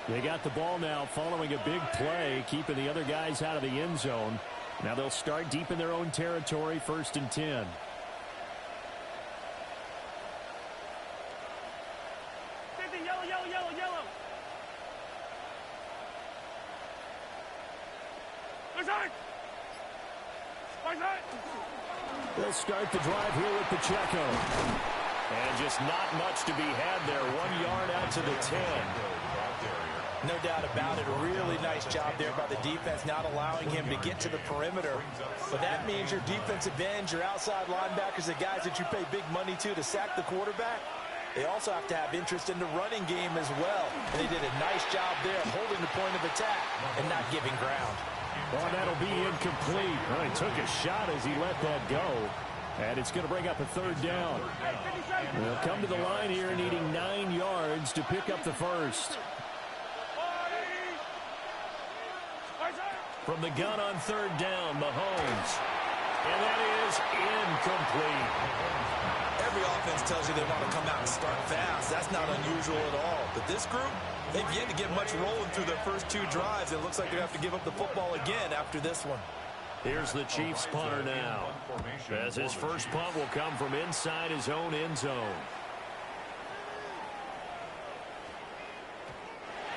Speaker 1: They got the ball now following a big play, keeping the other guys out of the end zone. Now they'll start deep in their own territory, 1st and 10.
Speaker 4: Yellow.
Speaker 1: They'll start the drive here with Pacheco. And just not much to be had there. 1 yard out to the 10.
Speaker 3: No doubt about it. A really nice job there by the defense, not allowing him to get to the perimeter. But that means your defensive ends, your outside linebackers, the guys that you pay big money to sack the quarterback, they also have to have interest in the running game as well. And they did a nice job there of holding the point of attack and not giving ground.
Speaker 1: Well, that'll be incomplete. Well, he took a shot as he let that go. And it's going to bring up a 3rd down. They'll come to the line here needing 9 yards to pick up the first. From the gun on 3rd down, Mahomes. And that is incomplete.
Speaker 3: Every offense tells you they want to come out and start fast. That's not unusual at all. But this group, they've yet to get much rolling through their first 2 drives. It looks like they have to give up the football again after this one.
Speaker 1: Here's the Chiefs punter now, as his first punt will come from inside his own end zone.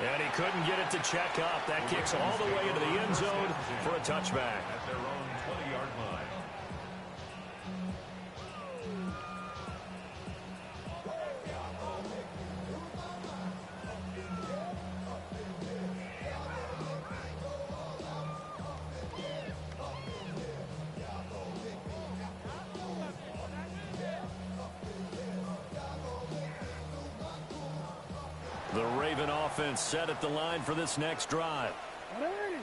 Speaker 1: And he couldn't get it to check up. That kicks all the way into the end zone for a touchback.
Speaker 2: At their own 20-yard line.
Speaker 1: The Raven offense set at the line for this next drive.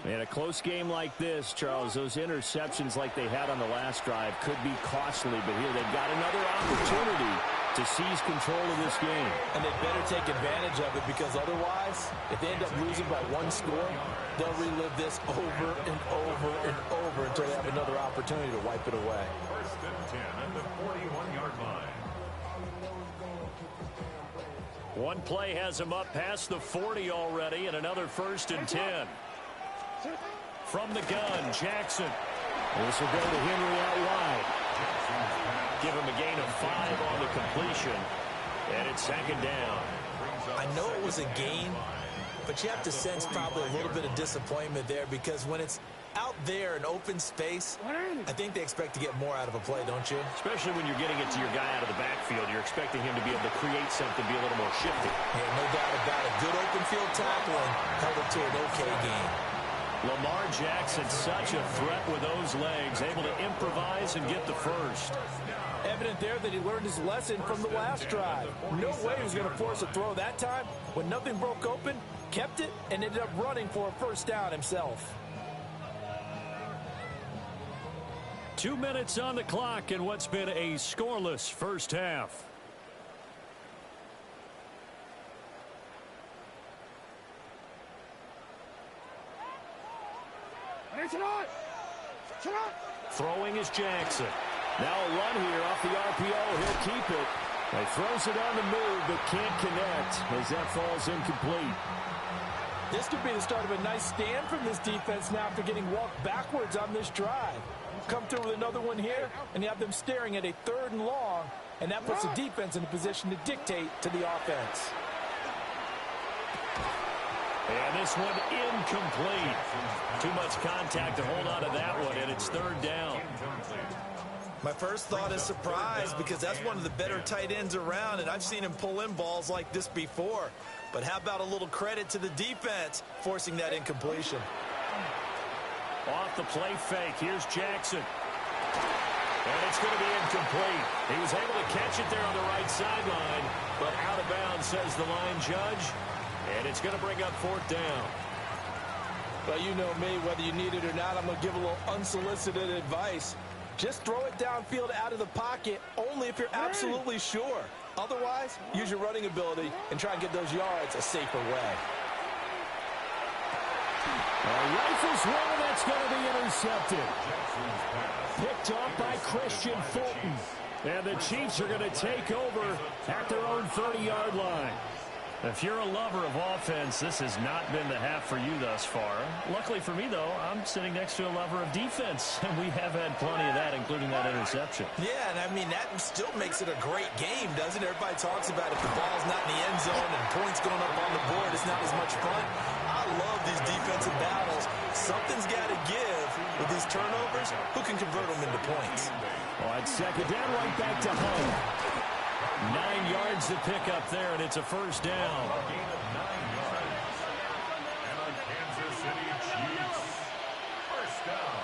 Speaker 1: In a close game like this, Charles, those interceptions like they had on the last drive could be costly, but here they've got another opportunity to seize control of this game.
Speaker 3: And they better take advantage of it, because otherwise, if they end up losing by 1 score, they'll relive this over and over and over until they have another opportunity to wipe it away.
Speaker 2: First and 10 at the 41-yard line.
Speaker 1: One play has him up past the 40 already, and another 1st and 10. From the gun, Jackson. This will go to Henry out wide. Give him a gain of 5 on the completion, and it's 2nd down.
Speaker 3: I know it was a gain, but you have to sense probably a little bit of disappointment there, because when it's out there in open space, I think they expect to get more out of a play, don't you?
Speaker 1: Especially when you're getting it to your guy out of the backfield. You're expecting him to be able to create something, be a little more shifty.
Speaker 3: Yeah, no doubt about it. Good open field tackling, held it to an okay game.
Speaker 1: Lamar Jackson, such a threat with those legs, able to improvise and get the first.
Speaker 3: Evident there that he learned his lesson from the last drive. No way he was going to force a throw that time. When nothing broke open, kept it, and ended up running for a 1st down himself.
Speaker 1: 2 minutes on the clock in what's been a scoreless first half. Throwing is Jackson. Now a run here off the RPO. He'll keep it. He throws it on the move, but can't connect as that falls incomplete.
Speaker 3: This could be the start of a nice stand from this defense now after getting walked backwards on this drive. Come through with another one here, and you have them staring at a 3rd and long, and that puts the defense in a position to dictate to the offense.
Speaker 1: And this one incomplete. Too much contact to hold on to that one, and it's 3rd down.
Speaker 3: My first thought is surprise, because that's one of the better tight ends around, and I've seen him pull in balls like this before. But how about a little credit to the defense forcing that incompletion?
Speaker 1: Off the play fake, here's Jackson. And it's going to be incomplete. He was able to catch it there on the right sideline, but out of bounds, says the line judge. And it's going to bring up 4th down.
Speaker 3: Well, you know me, whether you need it or not, I'm going to give a little unsolicited advice. Just throw it downfield out of the pocket only if you're absolutely sure. Otherwise, use your running ability and try and get those yards a safer way.
Speaker 1: Rifles one, that's going to be intercepted. Picked off by Christian Fulton. And the Chiefs are going to take over at their own 30-yard line. If you're a lover of offense, this has not been the half for you thus far. Luckily for me, though, I'm sitting next to a lover of defense, and we have had plenty of that, including that interception.
Speaker 3: Yeah, and I mean, that still makes it a great game, doesn't it? Everybody talks about if the ball's not in the end zone and points going up on the board, it's not as much fun. I love these defensive battles. Something's got to give with these turnovers. Who can convert them into points?
Speaker 1: On second down, right back to Hunt. 9 yards to pick up there, and it's a first down.
Speaker 2: A gain of 9 yards. And a Kansas City Chiefs first down.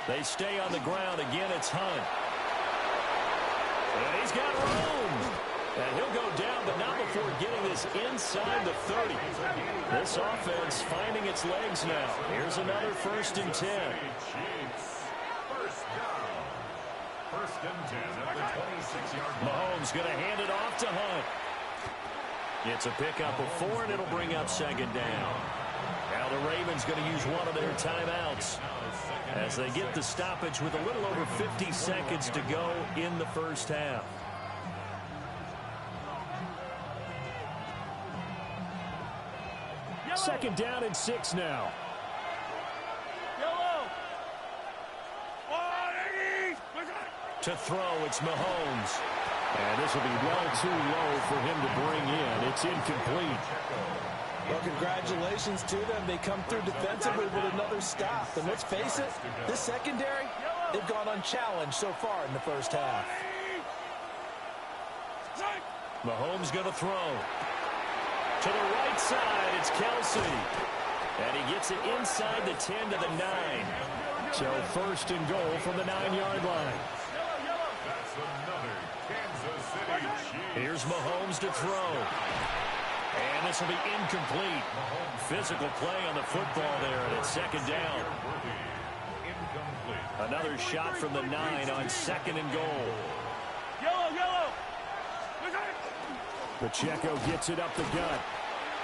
Speaker 1: They stay on the ground. Again, it's Hunt. And he's got room. And he'll go down, but not before getting this inside the 30. This offense finding its legs now. Here's another 1st and 10.
Speaker 2: First and 10 at the 26-yard line.
Speaker 1: Mahomes going to hand it off to Hunt. It's a pickup of 4, and it'll bring up second down. Now the Ravens going to use one of their timeouts as they get the stoppage with a little over 50 seconds to go in the first half. Second down and 6 now. To throw, it's Mahomes. And this will be well too low for him to bring in. It's incomplete.
Speaker 3: Well, congratulations to them. They come through defensively with another stop. And let's face it, this secondary, they've gone unchallenged so far in the first half.
Speaker 1: Mahomes going to throw. To the right side, it's Kelsey. And he gets it inside the 10 to the 9. So first and goal from the 9-yard line.
Speaker 2: Another Kansas City Chiefs.
Speaker 1: Here's Mahomes to throw. And this will be incomplete. Physical play on the football there, and it's second down. Another shot from the 9 on second and goal. Pacheco gets it up the gut.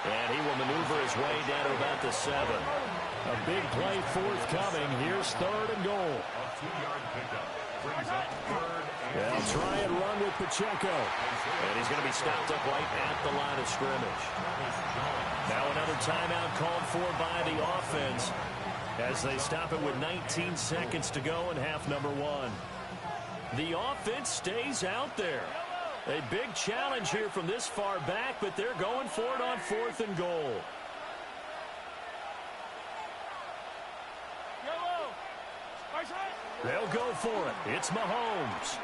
Speaker 1: And he will maneuver his way down to about the 7. A big play forthcoming. Here's 3rd and goal.
Speaker 2: A 2-yard pickup brings up 3rd.
Speaker 1: They'll try and run with Pacheco. And he's going to be stopped up right at the line of scrimmage. Now another timeout called for by the offense as they stop it with 19 seconds to go in half number 1. The offense stays out there. A big challenge here from this far back, but they're going for it on 4th and goal. They'll go for it. It's Mahomes.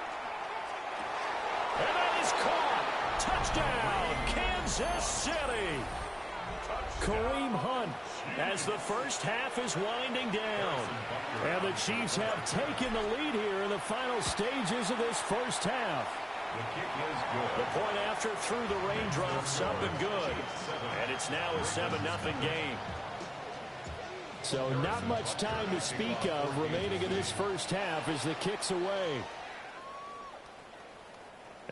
Speaker 1: And that is caught. Touchdown, Kansas City. Kareem Hunt as the first half is winding down. And the Chiefs have taken the lead here in the final stages of this first half.
Speaker 2: The kick is good.
Speaker 1: The point after through the raindrops up and good. And it's now a 7-0 game. So not much time to speak of remaining in this first half as the kick's away.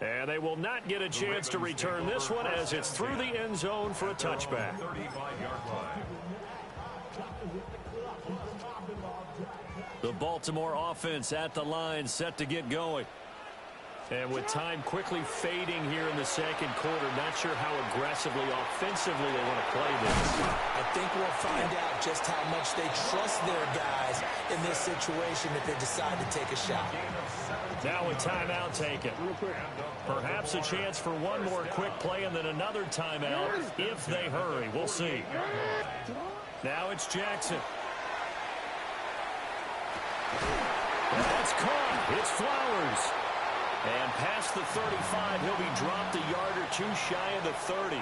Speaker 1: And they will not get a chance to return this one as it's through the end zone for a touchback.
Speaker 2: 35-yard line.
Speaker 1: The Baltimore offense at the line set to get going. And with time quickly fading here in the second quarter, not sure how aggressively, offensively they want to play this.
Speaker 3: I think we'll find out just how much they trust their guys in this situation if they decide to take a shot.
Speaker 1: Now a timeout taken. Perhaps a chance for one more quick play and then another timeout if they hurry. We'll see. Now it's Jackson. That's caught. It's Flowers. And past the 35, he'll be dropped a yard or two shy of the 30.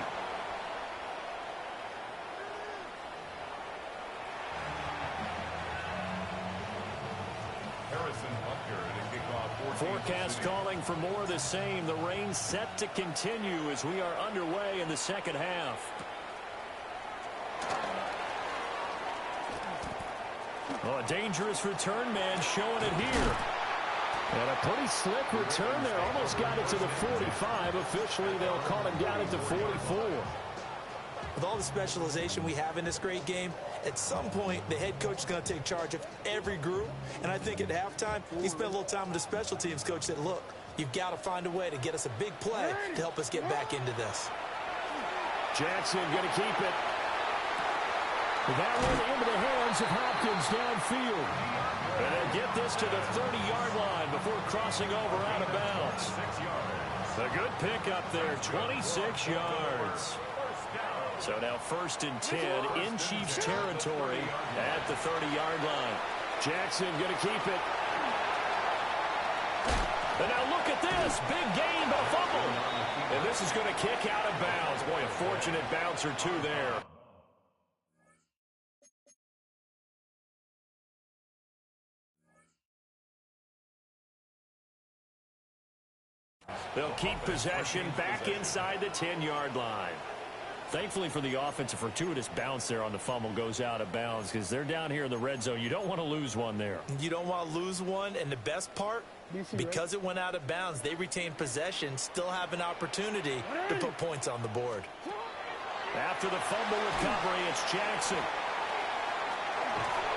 Speaker 2: Harrison Butker to kick off.
Speaker 1: Forecast calling for more of the same. The rain set to continue as we are underway in the second half. Oh, a dangerous return man showing it here. And a pretty slick return there. Almost got it to the 45. Officially, they'll call him down at the 44.
Speaker 3: With all the specialization we have in this great game, at some point, the head coach is going to take charge of every group. And I think at halftime, he spent a little time with the special teams coach that, look, you've got to find a way to get us a big play to help us get back into this.
Speaker 1: Jackson going to keep it. That one into the hands of Hopkins downfield. And they'll get this to the 30-yard line before crossing over out of bounds. A good pick up there, 26 yards. So now 1st and 10 in Chiefs territory at the 30-yard line. Jackson going to keep it. And now look at this. Big gain, but a fumble. And this is going to kick out of bounds. Boy, a fortunate bounce or two there. They'll keep possession back inside the 10-yard line. Thankfully for the offense, a fortuitous bounce there on the fumble goes out of bounds because they're down here in the red zone. You don't want to lose one there.
Speaker 3: You don't want to lose one, and the best part, because it went out of bounds, they retained possession, still have an opportunity to put points on the board.
Speaker 1: After the fumble recovery, it's Jackson.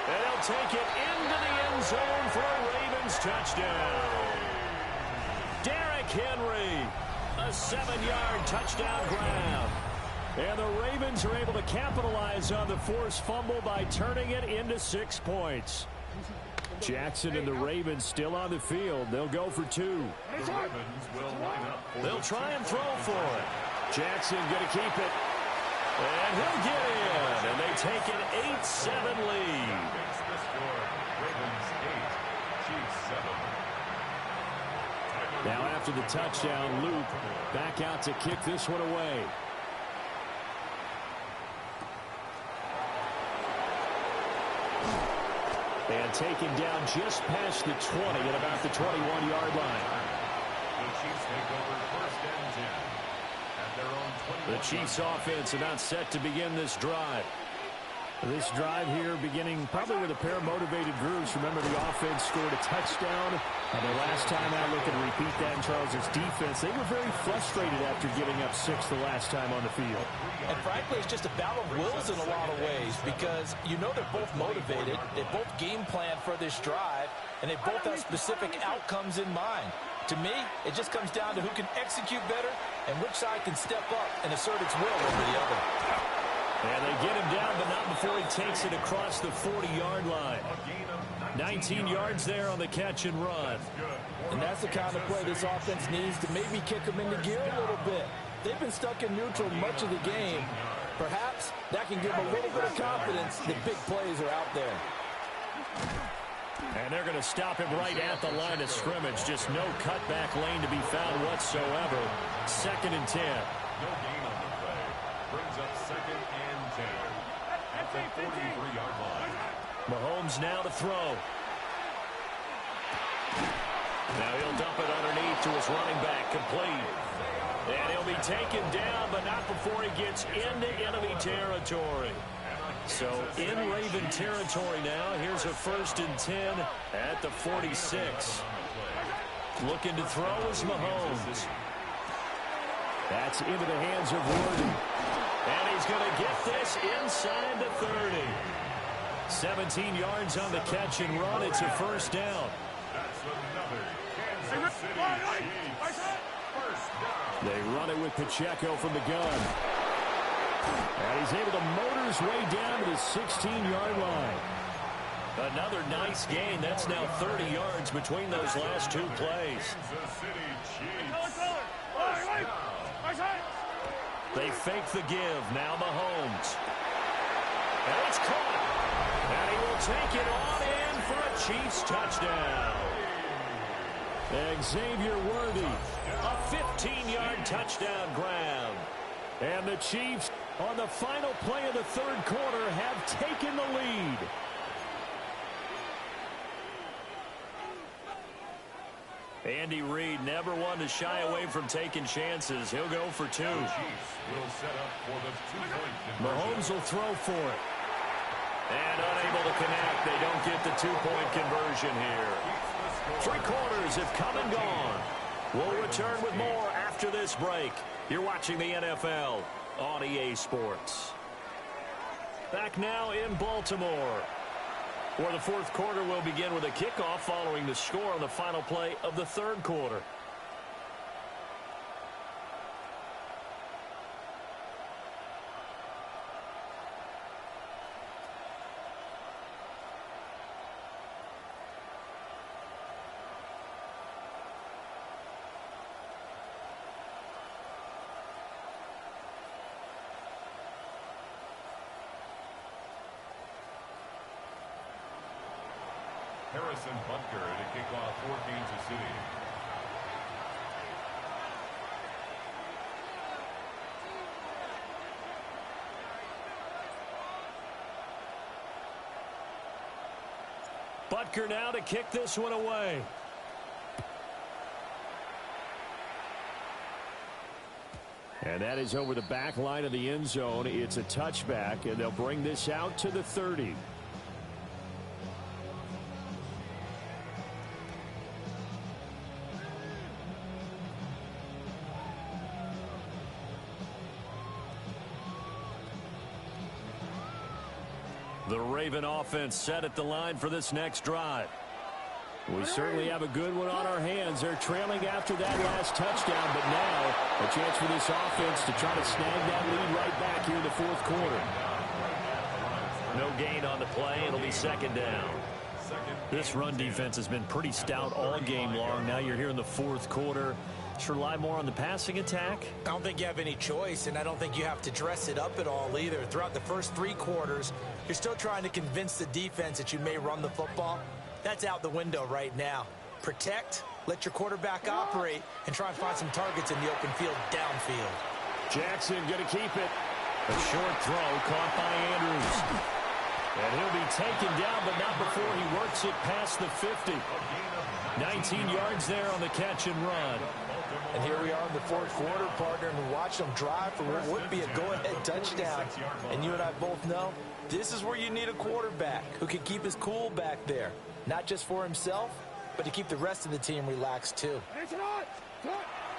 Speaker 1: And they'll take it into the end zone for a Ravens touchdown. Derrick Henry, a 7-yard touchdown grab. And the Ravens are able to capitalize on the forced fumble by turning it into 6 points. Jackson and the Ravens still on the field. They'll go for 2.
Speaker 2: The Ravens will line up.
Speaker 1: They'll try and throw for it. Jackson going to keep it. And he'll get in. And they take an 8-7 lead.
Speaker 2: Makes the score. Ravens 8, Chiefs 7.
Speaker 1: Now after the touchdown, Luke back out to kick this one away. And taken down just past the 20 at about the 21-yard line.
Speaker 2: The Chiefs take over 1st and 10 at their own 21.
Speaker 1: The Chiefs offense about set to begin this drive. This drive here beginning probably with a pair of motivated groups. Remember, the offense scored a touchdown. And the last time out, looking to repeat that in Charles' defense. They were very frustrated after giving up 6 the last time on the field.
Speaker 3: And frankly, it's just a battle of wills in a lot of ways because you know they're both motivated. They both game plan for this drive, and they both have specific outcomes in mind. To me, it just comes down to who can execute better and which side can step up and assert its will over the other.
Speaker 1: And they get him down, but not before he takes it across the 40-yard line. 19 yards there on the catch and run.
Speaker 3: And that's the kind of play this offense needs to maybe kick them into gear a little bit. They've been stuck in neutral much of the game. Perhaps that can give them a little bit of confidence that big plays are out there.
Speaker 1: And they're going to stop him right at the line of scrimmage. Just no cutback lane to be found whatsoever. 2nd and 10.
Speaker 2: No gain on the play. Brings up 2nd and 10 at the 43-yard line.
Speaker 1: Mahomes now to throw. Now he'll dump it underneath to his running back, complete. And he'll be taken down, but not before he gets into enemy territory. So in Raven territory now, here's a 1st and 10 at the 46. Looking to throw is Mahomes. That's into the hands of Worthy. And he's going to get this inside the 30. 17 yards on the catch and run. It's a 1st down.
Speaker 2: That's another Kansas City Chiefs 1st down.
Speaker 1: They run it with Pacheco from the gun. And he's able to motor his way down to the 16-yard line. Another nice gain. That's now 30 yards between those last 2 plays.
Speaker 2: Kansas City Chiefs 1st down.
Speaker 1: They fake the give. Now Mahomes. And it's caught. And he will take it on in for a Chiefs touchdown. Xavier Worthy, a 15-yard touchdown grab. And the Chiefs, on the final play of the 3rd quarter, have taken the lead. Andy Reid never one to shy away from taking chances. He'll go for 2.
Speaker 2: Chiefs will set up for the 2-point conversion.
Speaker 1: Mahomes will throw for it. And unable to connect. They don't get the two-point conversion here. 3 quarters have come and gone. We'll return with more after this break. You're watching the NFL on EA Sports. Back now in Baltimore, where the fourth quarter will begin with a kickoff following the score on the final play of the third quarter.
Speaker 2: Harrison Butker to kick off for Kansas City.
Speaker 1: Butker now to kick this one away. And that is over the back line of the end zone. It's a touchback, and they'll bring this out to the 30. The Raven offense set at the line for this next drive. We certainly have a good one on our hands. They're trailing after that last touchdown, but now a chance for this offense to try to snag that lead right back here in the fourth quarter. No gain on the play. It'll be second down. This run defense has been pretty stout all game long. Now you're here in the fourth quarter. Should rely more on the passing attack?
Speaker 3: I don't think you have any choice, and I don't think you have to dress it up at all either. Throughout the first 3 quarters, you're still trying to convince the defense that you may run the football. That's out the window right now. Protect, let your quarterback operate, and try and find some targets in the open field downfield.
Speaker 1: Jackson going to keep it. A short throw caught by Andrews. And he'll be taken down, but not before he works it past the 50. 19 yards there on the catch and run.
Speaker 3: And here we are in the fourth quarter, partner, and watch them drive for what would be a go-ahead touchdown. And you and I both know this is where you need a quarterback who can keep his cool back there. Not just for himself, but to keep the rest of the team relaxed too.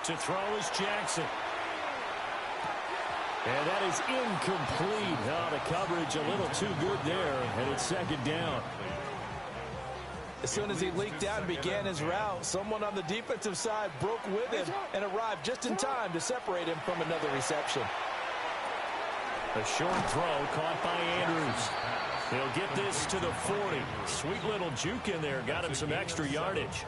Speaker 1: To throw is Jackson. And that is incomplete. Oh, the coverage a little too good there, and it's second down.
Speaker 3: As soon as he leaked out and began his route, someone on the defensive side broke with him and arrived just in time to separate him from another reception.
Speaker 1: A short throw caught by Andrews. He'll get this to the 40. Sweet little juke in there. Got him some extra yardage.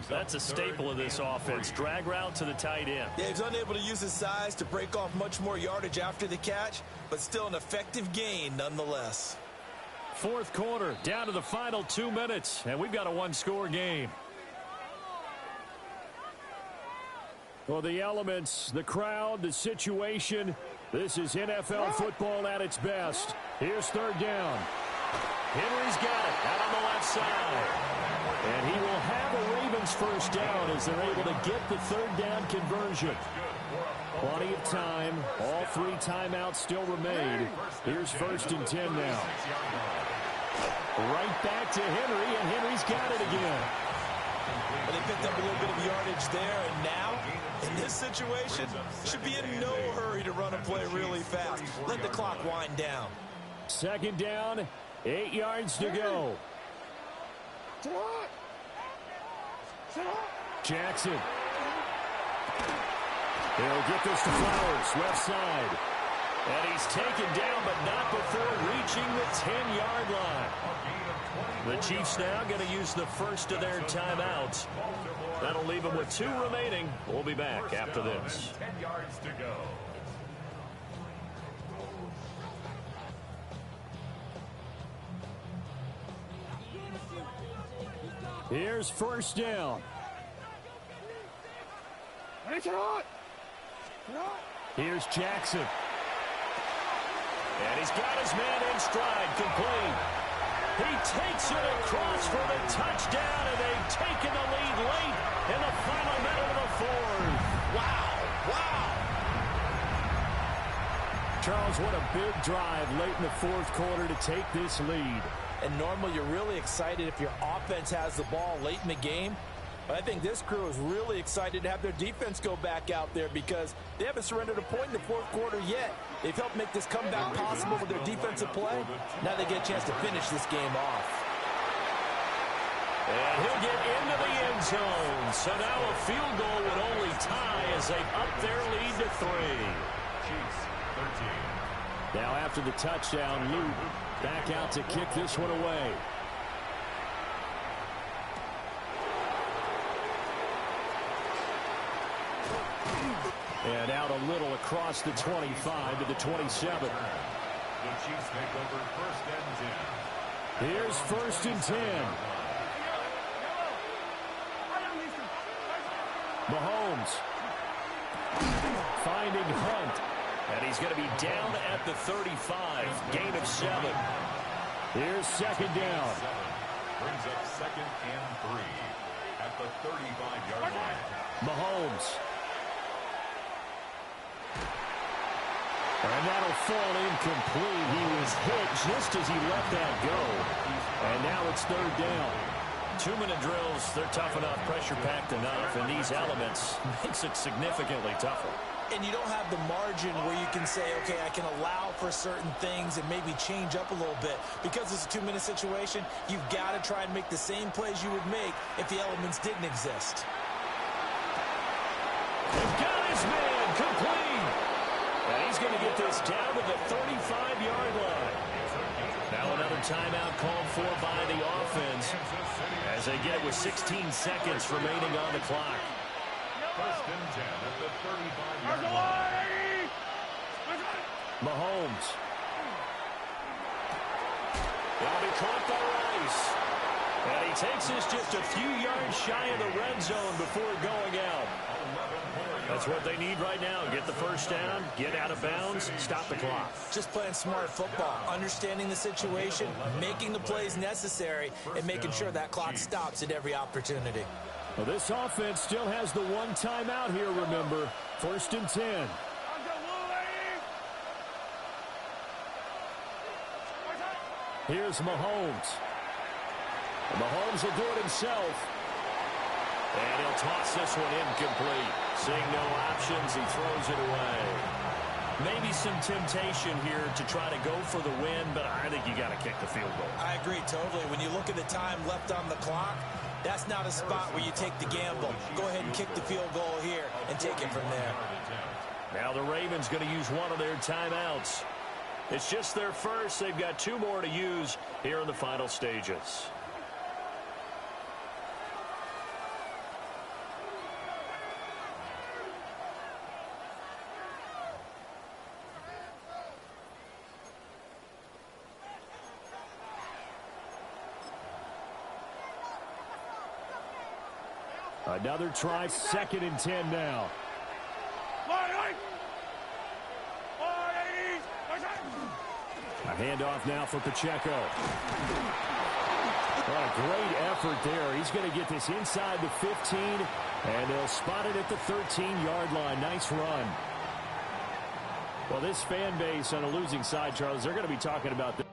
Speaker 1: That's a staple of this offense. Drag route to the tight end.
Speaker 3: Yeah, he's unable to use his size to break off much more yardage after the catch, but still an effective gain nonetheless.
Speaker 1: Fourth quarter, down to the final 2 minutes, and we've got a one-score game. Well, the elements, the crowd, the situation, this is NFL football at its best. Here's third down. Henry's got it out on the left side. And he will have a Ravens first down as they're able to get the third down conversion. Plenty of time. All 3 timeouts still remain. Here's first and 10 now. Right back to Henry, and Henry's got it again.
Speaker 3: Well, they picked up a little bit of yardage there, and now, in this situation, should be in no hurry to run a play really fast. Let the clock wind down.
Speaker 1: Second down, 8 yards to go. Jackson. He'll get this to Flowers, left side. And he's taken down, but not before reaching the 10-yard line. The Chiefs now going to use the first of their timeouts. That'll leave them with 2 remaining. We'll be back after this.
Speaker 2: 10 yards to go.
Speaker 1: Here's first down. Here's Jackson. And he's got his man in stride, complete. He takes it across for the touchdown, and they've taken the lead late in the final minute of the fourth.
Speaker 3: Wow, wow.
Speaker 1: Charles, what a big drive late in the fourth quarter to take this lead.
Speaker 3: And normally you're really excited if your offense has the ball late in the game. But I think this crew is really excited to have their defense go back out there because they haven't surrendered a point in the fourth quarter yet. They've helped make this comeback possible with their defensive play. Now they get a chance to finish this game off.
Speaker 1: And he'll get into the end zone. So now a field goal would only tie as they up their lead to 3.
Speaker 2: Chiefs 13.
Speaker 1: Now after the touchdown, Luke back out to kick this one away. And out a little across the 25 to the 27.
Speaker 2: The Chiefs make over 1st and 10.
Speaker 1: Here's 1st and 10. Mahomes finding Hunt. And he's going to be down at the 35. Gain of 7. Here's 2nd down.
Speaker 2: Brings up 2nd and 3 at the 35-yard line.
Speaker 1: Mahomes. And that'll fall incomplete. He was hit just as he let that go. And now it's 3rd down. 2-minute drills, they're tough enough, pressure-packed enough, and these elements makes it significantly tougher.
Speaker 3: And you don't have the margin where you can say, okay, I can allow for certain things and maybe change up a little bit. Because it's a 2-minute situation, you've got to try and make the same plays you would make if the elements didn't exist.
Speaker 1: They've got his man complete. And he's going to get this down to the 35-yard line. Now another timeout called for by the offense as they get it with 16 seconds remaining on the clock.
Speaker 2: 1st and 10 at the 35-yard line.
Speaker 1: Mahomes. It'll be caught by Rice. And he takes this just a few yards shy of the red zone before going out. That's what they need right now. Get the 1st down, get out of bounds, stop the clock.
Speaker 3: Just playing smart football, understanding the situation, making the plays necessary, and making sure that clock stops at every opportunity.
Speaker 1: Well, this offense still has the one timeout here, remember. 1st and 10. Here's Mahomes. And Mahomes will do it himself. And he'll toss this one incomplete. Seeing no options, he throws it away. Maybe some temptation here to try to go for the win, but I think you got to kick the field goal.
Speaker 3: I agree totally. When you look at the time left on the clock, that's not a spot where you take the gamble. Go ahead and kick the field goal here and take it from there.
Speaker 1: Now the Ravens going to use one of their timeouts. It's just their first. They've got 2 more to use here in the final stages. Another try, 2nd and 10 now. A handoff now for Pacheco. What a great effort there. He's going to get this inside the 15, and they'll spot it at the 13-yard line. Nice run. Well, this fan base on a losing side, Charles, they're going to be talking about this.